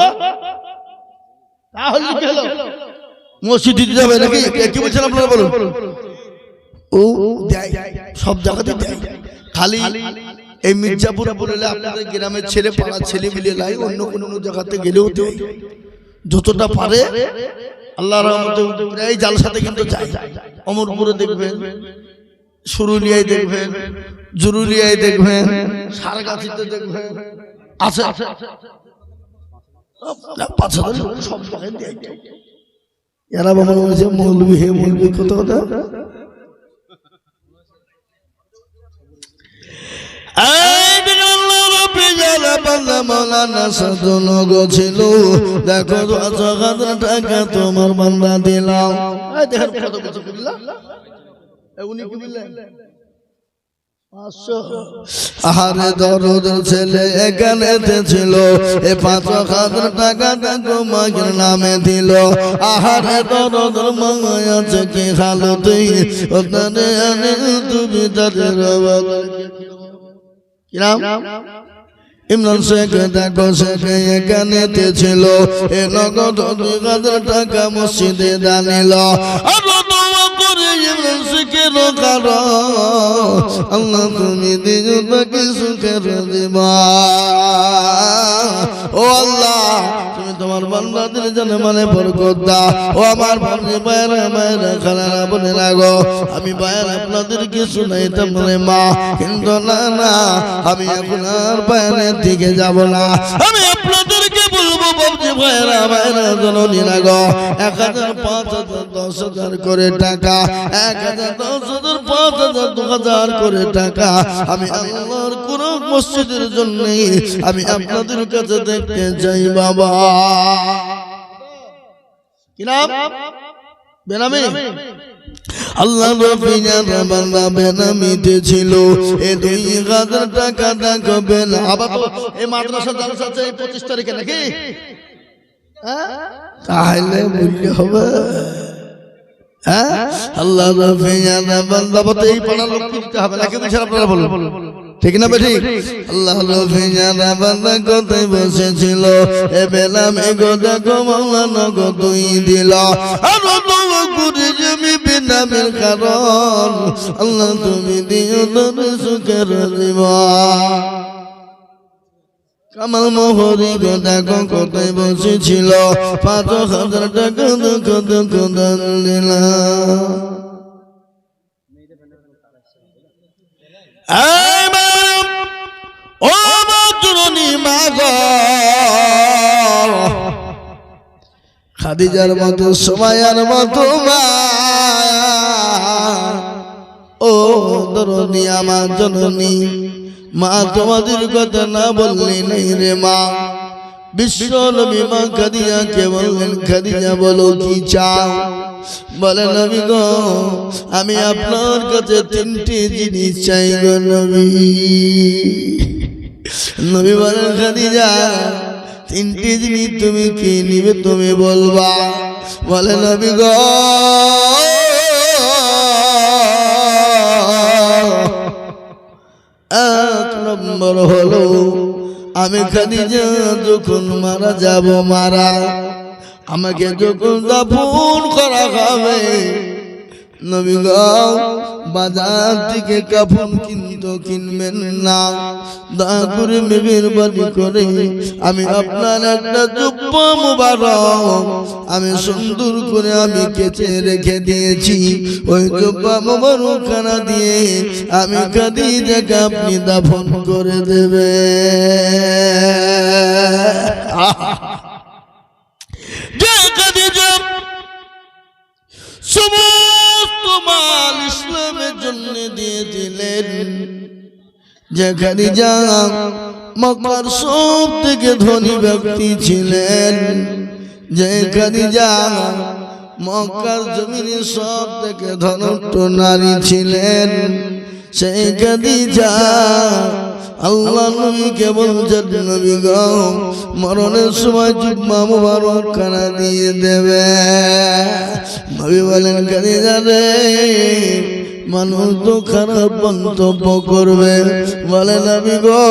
তাহলে কি হলো মসজিদে যাবে নাকি কি বলছেন আপনারা বলুন ও দেয় সব জায়গাতে দেয় খালি এই মির্জাপুর বললে আপনাদের গ্রামের ছেলে পাড়ার ছেলে মিলে লাই অন্য কোন জায়গাতে গেলেও দেয় যতটা পারে আল্লাহর রহমতে এই জালসাতে কিন্তু যায় অমরপুরে দেখবেন সুরুলিয়ায় দেখবেন জুরুলিয়ায় দেখবেন সারগাছিতে দেখবেন আছে 5,000 সব জায়গায় দেয় এরা বাবা বলছে মৌলবি হে মৌলবি কত কথা ছিল দেখো 10,000 টাকা তোমার বান্দা দিলাম আহারে দরদ ছেলে এখানে ছিল এ 5,000 টাকা দেখো মায়ের নামে দিল আহারে দরদ মায় আছে কি হালতে ওখানে তুমি তাদের ইমরান শেখ দেখো শেখ এখানে ছিল এ নগদ 2,000 টাকা মসজিদে দানিল আল্লাহ তুমি দিও তাকে সুখের দিবা ও আল্লাহ তুমি তোমার বান্দাদের জানে মানে বরকত দাও ও আমার ভাই ভাইরা মায়েরা খালারা বোনেরা গো আমি ভাইয়ের আপনাদেরকে শুনাইতাম রে মা কিন্তু না না আমি আপনার বায়ানের দিকে যাব না আমি আপনাদেরকে বলবো বাবজি ভাইয়েরা মায়েরা জননীরা গো 1,000 5,000 10,000 করে টাকা 1,000 10,000 5,000 2,000 করে টাকা আমি আল্লাহর কোন মসজিদের জন্য আমি আপনাদের কাছে দেখতে চাই বাবা কি নাম বেনামি আল্লাহ রফিয়ানা বান্দা বেনামিতে ছিল এই 2,000 টাকা দেখবেন আবার তো এই মাদ্রাসা জালসা আছে 25 তারিখে নাকি তাহলে মূল্য হবে আল্লাহ রফিয়ানা বান্দা বলতে এই পাড়া লোক কিনতে হবে নাকি বলছেন আপনারা বলুন ঠিক না বেটি আল্লাহ রফিয়ানা বান্দা কোথায় বসেছিল এ বেনামি গো দেখো মাওলানা গো তুই দিল আর দোয়া করে জমি বেনামের কারণ আল্লাহ তুমি দিও তোর সুখের জীবন কামাল মোহরি গো দেখো কোথায় বসেছিল 5,000 টাকা কত দান দিলাম ও মাতৃনী মা গো খাদিজার মতো সুমাইয়ার মতো মা ও দরদি আমার জননী মা তোমাদের কথা না বললে নেই রে মা বিশ্ব নবী মা খাদিজাকে বললেন খাদিজা বলো কি চাও বলে নবী গো আমি আপনার কাছে 3টি জিনিস চাই গো নবী নবী বলেন খাদিজা তিনটি জিনিস তুমি কি নিবে তুমি বলবা। বলে নবী গো এক নম্বর হলো আমি খাদিজা যখন মারা যাব, আমাকে যখন দাফন করা হবে, নবী গো বাজার থেকে কাফন কিন্তু কিনবেন না, দয়া করে মেহেরবানি করে আমি আপনার একটা জুব্বা মুবারক আমি সুন্দর করে আমি কেচে রেখে দিয়েছি, ওই জুব্বা মুবারক খানা দিয়ে আমি খাদিজাকে আপনি দাফন করে দেবে। সমস্ত মাল ইসলামের জন্য দিয়ে দিলেন। যে খাদিজা মক্কার সব থেকে ধনী ব্যক্তি ছিলেন, যে খাদিজা মক্কার জমিনে সব থেকে ধনট্ট নারী ছিলেন, সেই খাদিজা আল্লাহ নবীকে বলছেন নবী গো মরণের সময় জুব্বা মুবারক খানা দিয়ে দেবে। নবী বলেন খাদিজা রে মানুষ তো খারাপ মন্তব্য করবে, বলে নবী গো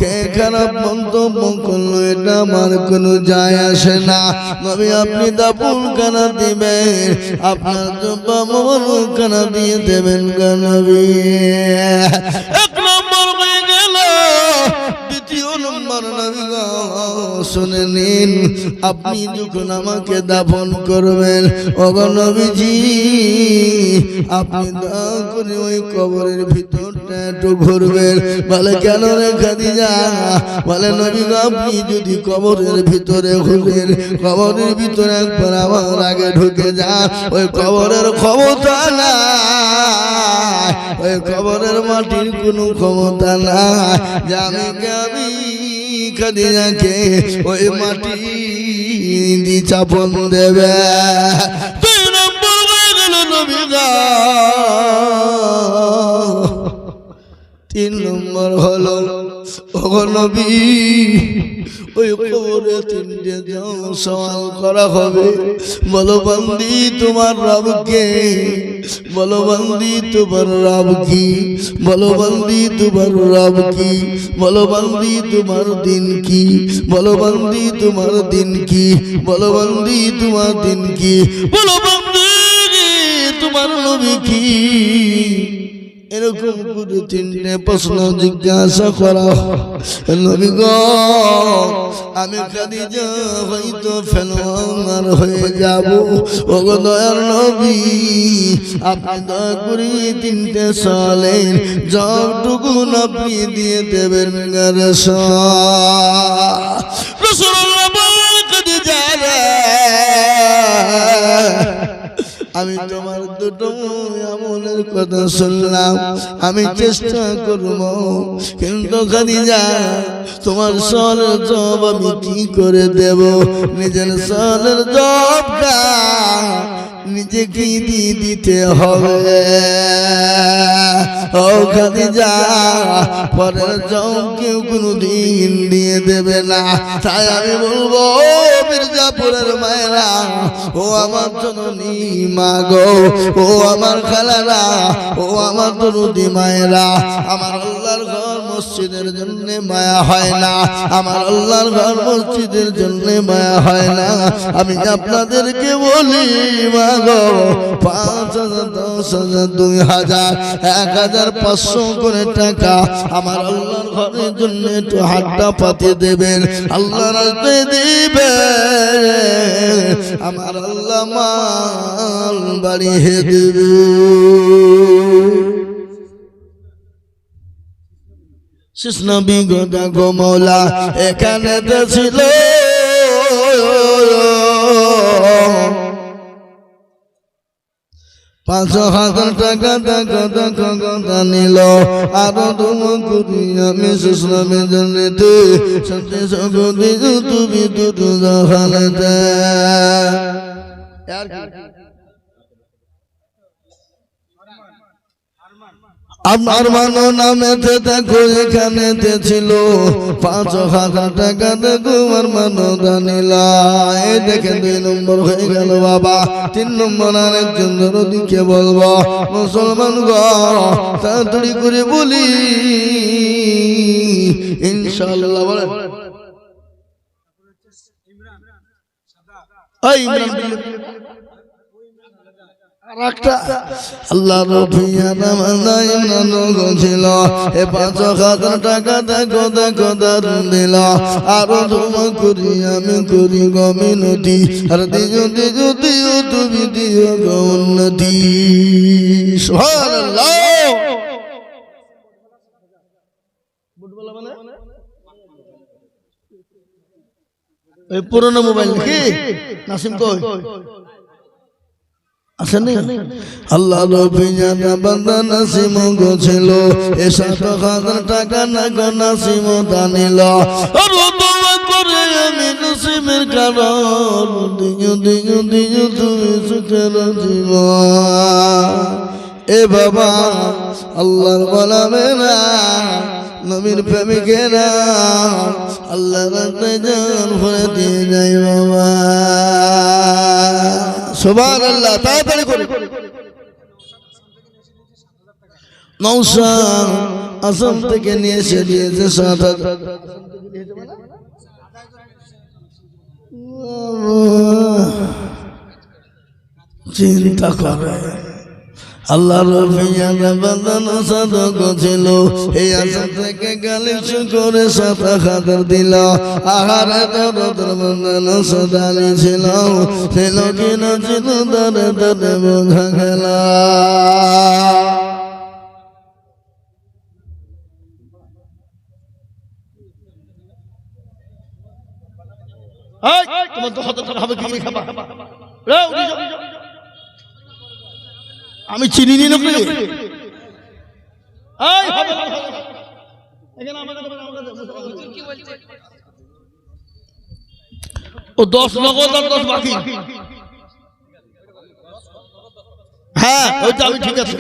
কে খারাপ মন্তব্য করলো এটা আমার কোনো যায় আসে না, নবী আপনি দাফন খানা দিবেন, আপনার জুব্বা মুবারক খানা দিয়ে দেবেন গো নবী। এক নম্বর হয়ে গেল। দ্বিতীয় নম্বর নবী গো শুনে নিন, আপনি যখন আমাকে দাফন করবেন ওগো নবীজি আপনি দয়া করে ওই কবরের ভিতরটা একটু ঘুরবেন। বলে কেন রে খাদিজা? বলে নবী গো আপনি যদি কবরের ভিতরে ঘুরেন, কবরের ভিতরে একবার আমার আগে ঢুকে যান, ওই কবরের ক্ষমতা নাই, ওই কবরের মাটির কোনো ক্ষমতা নাই যে আমি খাদিজাকে ওই মাটি দি চাপন দেবে। দুই নম্বর হয়ে গেল নবী গো। তিন নম্বর হলো ওগো নবী ওই কবরে তিনটে সওয়াল করা হবে। বলো বান্দি তোমার রব কে? বলো বান্দি তোমার রব কি? বলো বান্দি তোমার রব কি? বলো বান্দি তোমার দিন কি? বলো বান্দি তোমার দিন কি? বলো বান্দি তোমার দিন কি? বলো বান্দি তোমার নবী কি? এরকম করে তিনটে প্রশ্ন জিজ্ঞাসা করা। নবী গো আমি খাদিজা হয়তো ফেলোয়ার হয়ে যাব, ওগো দয়ার নবী আপনি দয়া করে তিনটে সালেন যতটুকু আপনি দিয়ে দেবেন রাসূলুল্লাহ বলেন খাদিজা রে আমি তোমার দুটো আমলের কথা শুনলাম, আমি চেষ্টা করব, কিন্তু খাদিজা তোমার সওয়ালের জবাব আমি কি করে দেব? নিজের সওয়ালের জবাবটা নিজেকে দিয়ে দিতে হবে। ও খাদিজা পরের জবাব কেউ কোনোদিন দিয়ে দেবে না। তাই আমি বলবো মির্জাপুরের মায়েরা, ও আমার জননী মা গো, ও আমার খালারা, ও আমার দরুদি মায়েরা, আমার আল্লাহর ঘর মসজিদের জন্য মায়া হয় না, আমার আল্লাহর ঘর মসজিদের জন্য মায়া হয় না। আমি আপনাদেরকে বলি মা গো 5,000, 10,000, 2,000, 1,500 করে টাকা আমার আল্লাহর ঘরের জন্য একটু হাতটা পাতে দেবেন, আল্লাহ রাস্তায় দিবেন, আমার আল্লাহ মাল বাড়িয়ে দেবে। শেষ নবী গো দেখো মওলা এখানে তো ছিল 5,000 টাকা কথা নিল, আরো তুমি আমি শেষ নবীর জন্য সত্যি সকলে তুমি দুটো জাহালাতে আমার মানো নামেতে দেখো এখানেতে ছিল 5,000 টাকা দেখো আমার মানো দানিলা। এই দেখেন 2 নম্বর হয়ে গেল বাবা। 3 নম্বর আরেকজন দিকে বলবো মুসলমান গো তাড়াতাড়ি করে বলি ইনশাআল্লাহ বলেন। এই ইমরান আল্লাহ ছিল 5,000 টাকা দেখো দেখো দারুন দিল। আরো তোমা করি আমি করি গমিনতি আর দিও দিও দিও তুমি দিও গৌন্নতি। সুবহানাল্লাহ। এই পুরনো মোবাইল কি নাসিম কই আসেনি? আল্লাহ রবিয়ানা বান্দা নাসিম গোছিল 7,000 টাকা না গো নাসিম দানিল। আর দোয়া করে আমি নাসিমের কারণ দিও দিও দিও তুমি সুখের জীবন। এ বাবা আল্লাহর গোলামেরা নবীর প্রেমিকেরা আল্লাহ রাতে জান ভরে দিয়ে যায় বাবা। সুবহানাল্লাহ। তাড়াতাড়ি করে নওশাদ আসাম থেকে নিয়ে এসে দিয়েছে 7,000 চিন্তা করে আল্লাহ রবিয়ানা বান্দানো সাধক ছিল এই আসাম থেকে কালেকশন করে 7,000 দিল। আহারে দরদের বান্দানো সদালি ছিল ছিল কিনা ছিল দরে দরে বোঝা গেল। তোমার তো 1,000 টাকা হবে কি খাবা? আমি চিনি নি নাকি? ও 10 নগদ আর 10 বাকি। হ্যাঁ ওইটা আমি ঠিক আছে।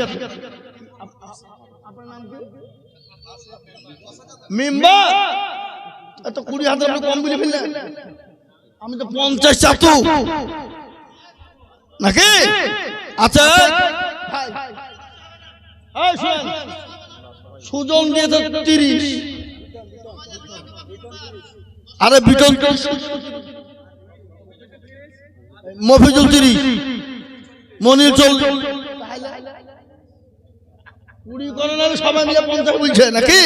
মেম্বার এত 20,000 আপনি কম বলে ফেললেন। আমি তো 50 চাতু নাকি? আচ্ছা সুজন দিয়েছে 30। আরে বিটন মফিজুল 30 মনির 40 কুড়ি করেন সবাই মিলে 50 বলছে নাকি?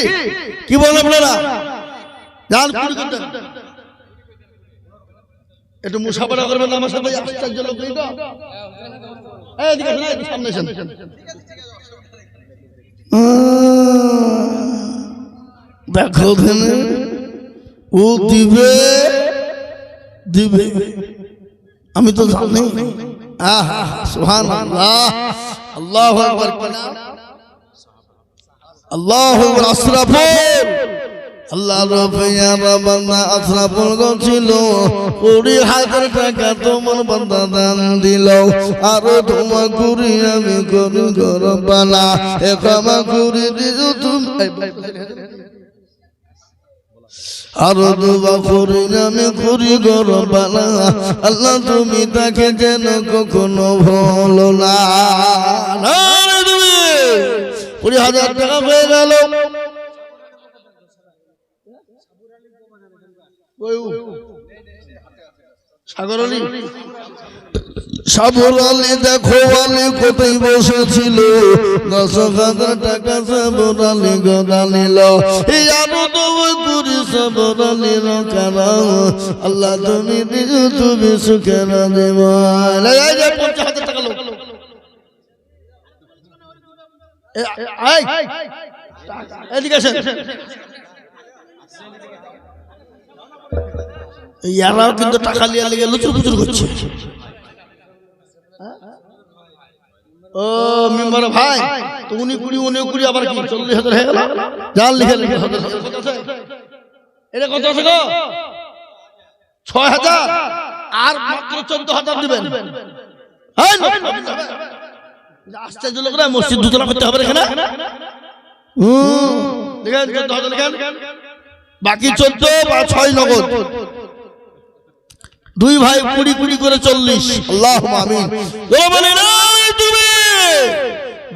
কি বলেন আপনারা? যান 20 করতেন একটু মুসাফারা করবেন আমার সাথে। আশ্চর্য লোক সামনে দেখো ও দিবে দিবে আমি তো জানি। সুবহানাল্লাহ। আল্লাহু আকবার। আল্লাহু আকবার। আশরাফুল আল্লাহ রবিয়ানা বান্দা আশরাফুল ছিল 20,000 টাকা তোমার বান্দা দান দিল। আরো তোমা করি আমি করি গরবালা এ ক্ষমা করি দিও তুমি। আরো দোয়া করি আমি করি গরবালা আল্লাহ তুমি তাকে যেন কখনো ভুলো না। 20,000 টাকা হয়ে গেল। সাগর আলী সাবর আলী দেখো আলী কোথায় বসেছিল 10,000 টাকা সাবর আলী গদা নিল। এই আরো দোয়া করি সাবর আলীর কারণ আল্লাহ তুমি দিও তুমি সুখের জীবন। 50,000 টাকা লোক এদিকে আসেন। ইয়ারাও কিন্তু টাকা লিয়া লেগে লুচুর পুচুর করছে। ও মেম্বার ভাই তো 19 আবার কি 40,000 হয়ে গেল। যান লিখে লিখে এটা কত আছে গো? 6,000 আর মাত্র 14,000 দিবেন। আশ্চর্য লোকরা মসজিদ দুতলা করতে হবে এখানে দেখেন বাকি 14 বা 6 নগদ দুই ভাই 20 করে 40 আল্লাহুম্মা আমিন তুমি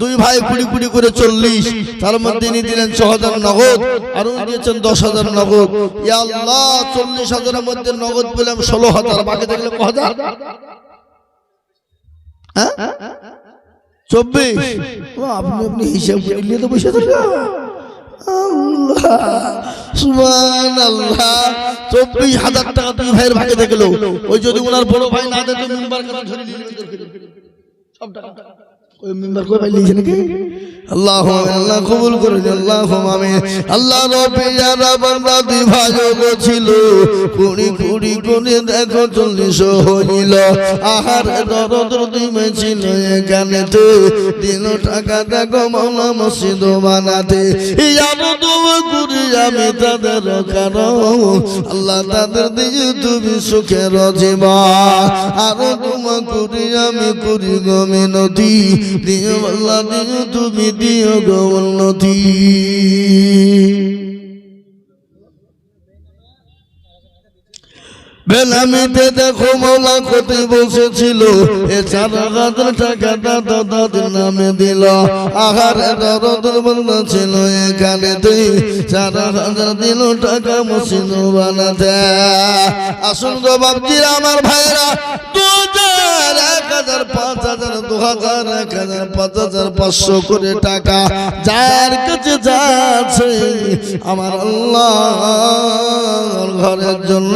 দুই ভাই 20 করে 40 তার মধ্যে ইনি দিলেন 6000 নগদ আর উনি দিয়েছেন 10000 নগদ ইয়া আল্লাহ 40000 এর মধ্যে নগদ পেলাম 16000 বাকি থাকলে কত হাজার হ্যাঁ 24 আপনি হিসাব করে নিয়ে তো বসে থাকবেন আল্লাহ সুবহানাল্লাহ 24000 টাকা দুই ভাইয়ের ভাগে দেখলো ওই যদি ওনার বড় ভাই না দেয় তো মিম্বার কথা ধরে নিয়ে সব টাকা ওই মিম্বার কই ভাই লিখে নাকি আল্লাহুম্মা আল্লাহ কবুল করে দিন আল্লাহুম্মা আমিন আল্লাহ রব্বি যারা বান্দা দুই ভাই ছিল 20 করে দেখো 40 হইল আহার দরদ দিমে ছিল এখানেতে দিন টাকা দেখো মাওলা মসজিদ বানাতে ইয়া দোয়া করি আমি তাদের কারণ আল্লাহ তাদের দিয়ে তুমি সুখের জীবন আর দোয়া করি আমি করি গো মিনতি দিও আল্লাহ দিও তুমি দিও গো উন্নতি বেনামিতে দেখো মাওলা কতে বসেছিল এ 4000 টাকা দাদাদের নামে দিল আহারে দরদের বন্ধা ছিল এখানেতে 4000 দিল টাকা মসজিদ বানাতে আসুন গো বাপজিরা আমার ভাইরা 2000 1000 5000 2000 1000 5000 500 করে টাকা যার কাছে যাচ্ছে আমার আল্লাহর ঘরের জন্য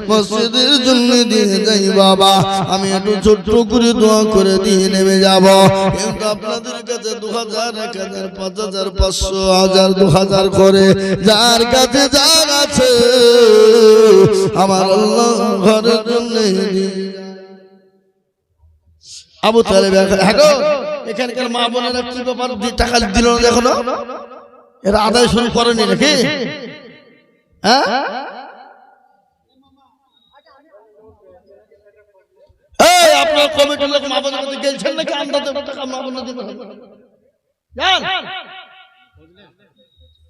মসজিদের জন্য দিয়ে যাই বাবা আমি একটু ছোট্ট করে দোয়া করে দিয়ে নেমে যাব কিন্তু আপনাদের কাছে 2000 1000 5000 500 1000 2000 করে যার কাছে যার আছে আমার আল্লাহ ঘরের জন্য আবু তালেব হ্যাঁ এখানকার মা বোনেরা কি ব্যাপার টাকা দিল না দেখো না এরা আদায় শুরু করেনি নাকি হ্যাঁ এই আপনার কমিটির লোক মা বোনের কাছে গেলছেন নাকি আন্দাজে টাকা মা বোনের দিবেন জান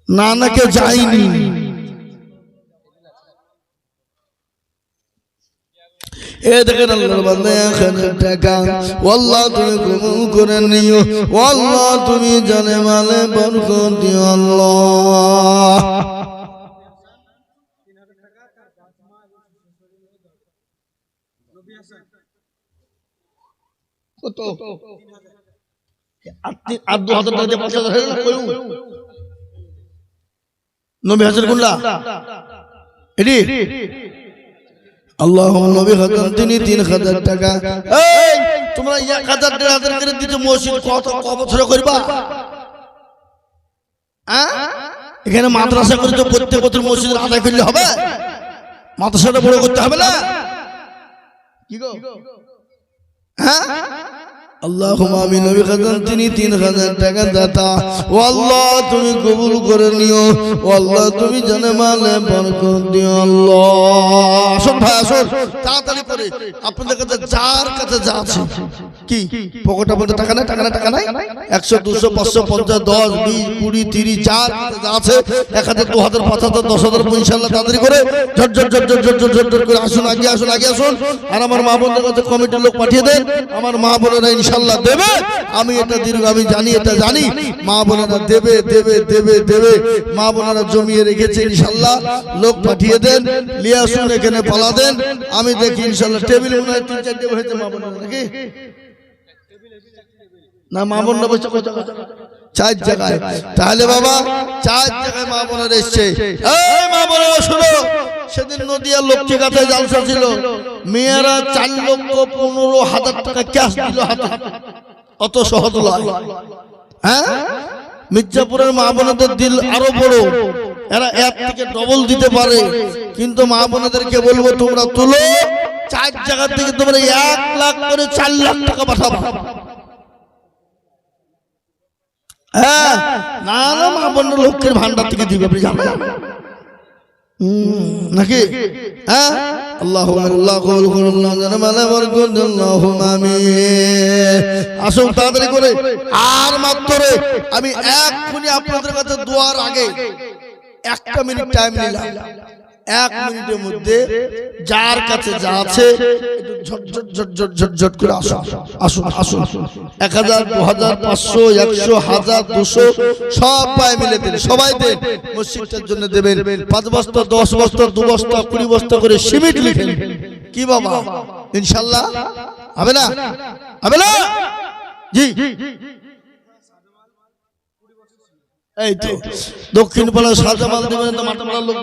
না না কেউ যায়নি এ দেখেন আল্লাহর বান্দা এখানে টাকা আল্লাহ তুমি কবুল করে নিও আল্লাহ তুমি জানে মালে বরকত দিও আল্লাহ কত আর 2000 টাকা দিয়ে 5000 হলো কইউ 90000 গুণলা এডি আল্লাহুম্মা নবী খাতাম তিনি 3000 টাকা এই তোমরা 1000 1000 করে দিতে মসজিদ কত বছর করবা হ্যাঁ এখানে মাদ্রাসা করে তো প্রত্যেক বছর মসজিদ আদায় করলে হবে মাদ্রাসাটা বড় করতে হবে না কি গো হ্যাঁ আল্লাহুম্মা আমিন নবী খাতাম তিনি 3000 টাকা দাতা ও আল্লাহ তুমি কবুল করে নিও ও আল্লাহ তুমি জানে মালে বরকত দিও আল্লাহ আসুন ভাই আসুন তাড়াতাড়ি করে আপনাদের কাছে যার কাছে যা আছে কি পকেটে বলতে টাকা নাই 100 200 500 50 10 20 20 30 যার যা আছে 1000 2000 5000 10000 ইনশাআল্লাহ তাড়াতাড়ি করে ঝট করে আসুন আগে আসুন আর আমার মা বোনদের কাছে কমিটির লোক পাঠিয়ে দেন আমার মা বোনেরা ইনশাআল্লাহ দেবে আমি এটা দীর্ঘ আমি জানি মা বোনেরা দেবে মা বোনেরা জমিয়ে রেখেছে ইনশাআল্লাহ লোক পাঠিয়ে দেন নিয়ে আসুন এখানে পালা দেন আমি দেখি ইনশাআল্লাহ টেবিল মনে হয় 3-4 টেবিল হয়েছে মা বোনেরা নাকি না মা বোনরা বসে চার জায়গায় তাহলে বাবা 4 জায়গায় মা বোনেরা এসেছে এই মা বোনেরা শুনো সেদিন নদিয়া লক্ষ্মীঘাটে জালসা ছিল মেয়েরা 4,15,000 টাকা ক্যাশ দিল হাতে অত সহজ নয় হ্যাঁ মির্জাপুরের মা বোনদের দিল আরো বড় এরা এক থেকে ডবল দিতে পারে কিন্তু মা বোনদেরকে বলবো তোমরা তুলো 4 জায়গা থেকে তোমরা 1 লাখ করে 4 লাখ টাকা পাঠাবা হ্যাঁ না মা বোনের লক্ষ্মীর ভান্ডার থেকে দিবে আপনি জানেন নাকি হ্যাঁ আল্লাহুম্মা আল্লাহ কবুল করুন জানা মানে বরকত আল্লাহুম্মা আমিন। আসুন তাড়াতাড়ি করে, আর মাত্র আমি এক্ষুনি আপনাদের কাছে দোয়ার আগে 1 মিনিট টাইম নিলাম। 1 মিনিটের মধ্যে যার কাছে যা আছে একটু ঝটঝট ঝটঝট ঝটঝট করে আসুন আসুন আসুন। 1000 2000 500 100 1000 200 সব পায়ে মিলে দেন, সবাই দেন। মসজিদটার জন্য দেবেন 5 বস্তা 10 বস্তা 2 বস্তা 20 বস্তা করে সিমেন্ট লিখেন। কি বাবা ইনশাআল্লাহ হবে না? হবে না? জি এই তো দক্ষিণ পাড়া সাজামাল দেবেন তো মাঠপাড়ার লোক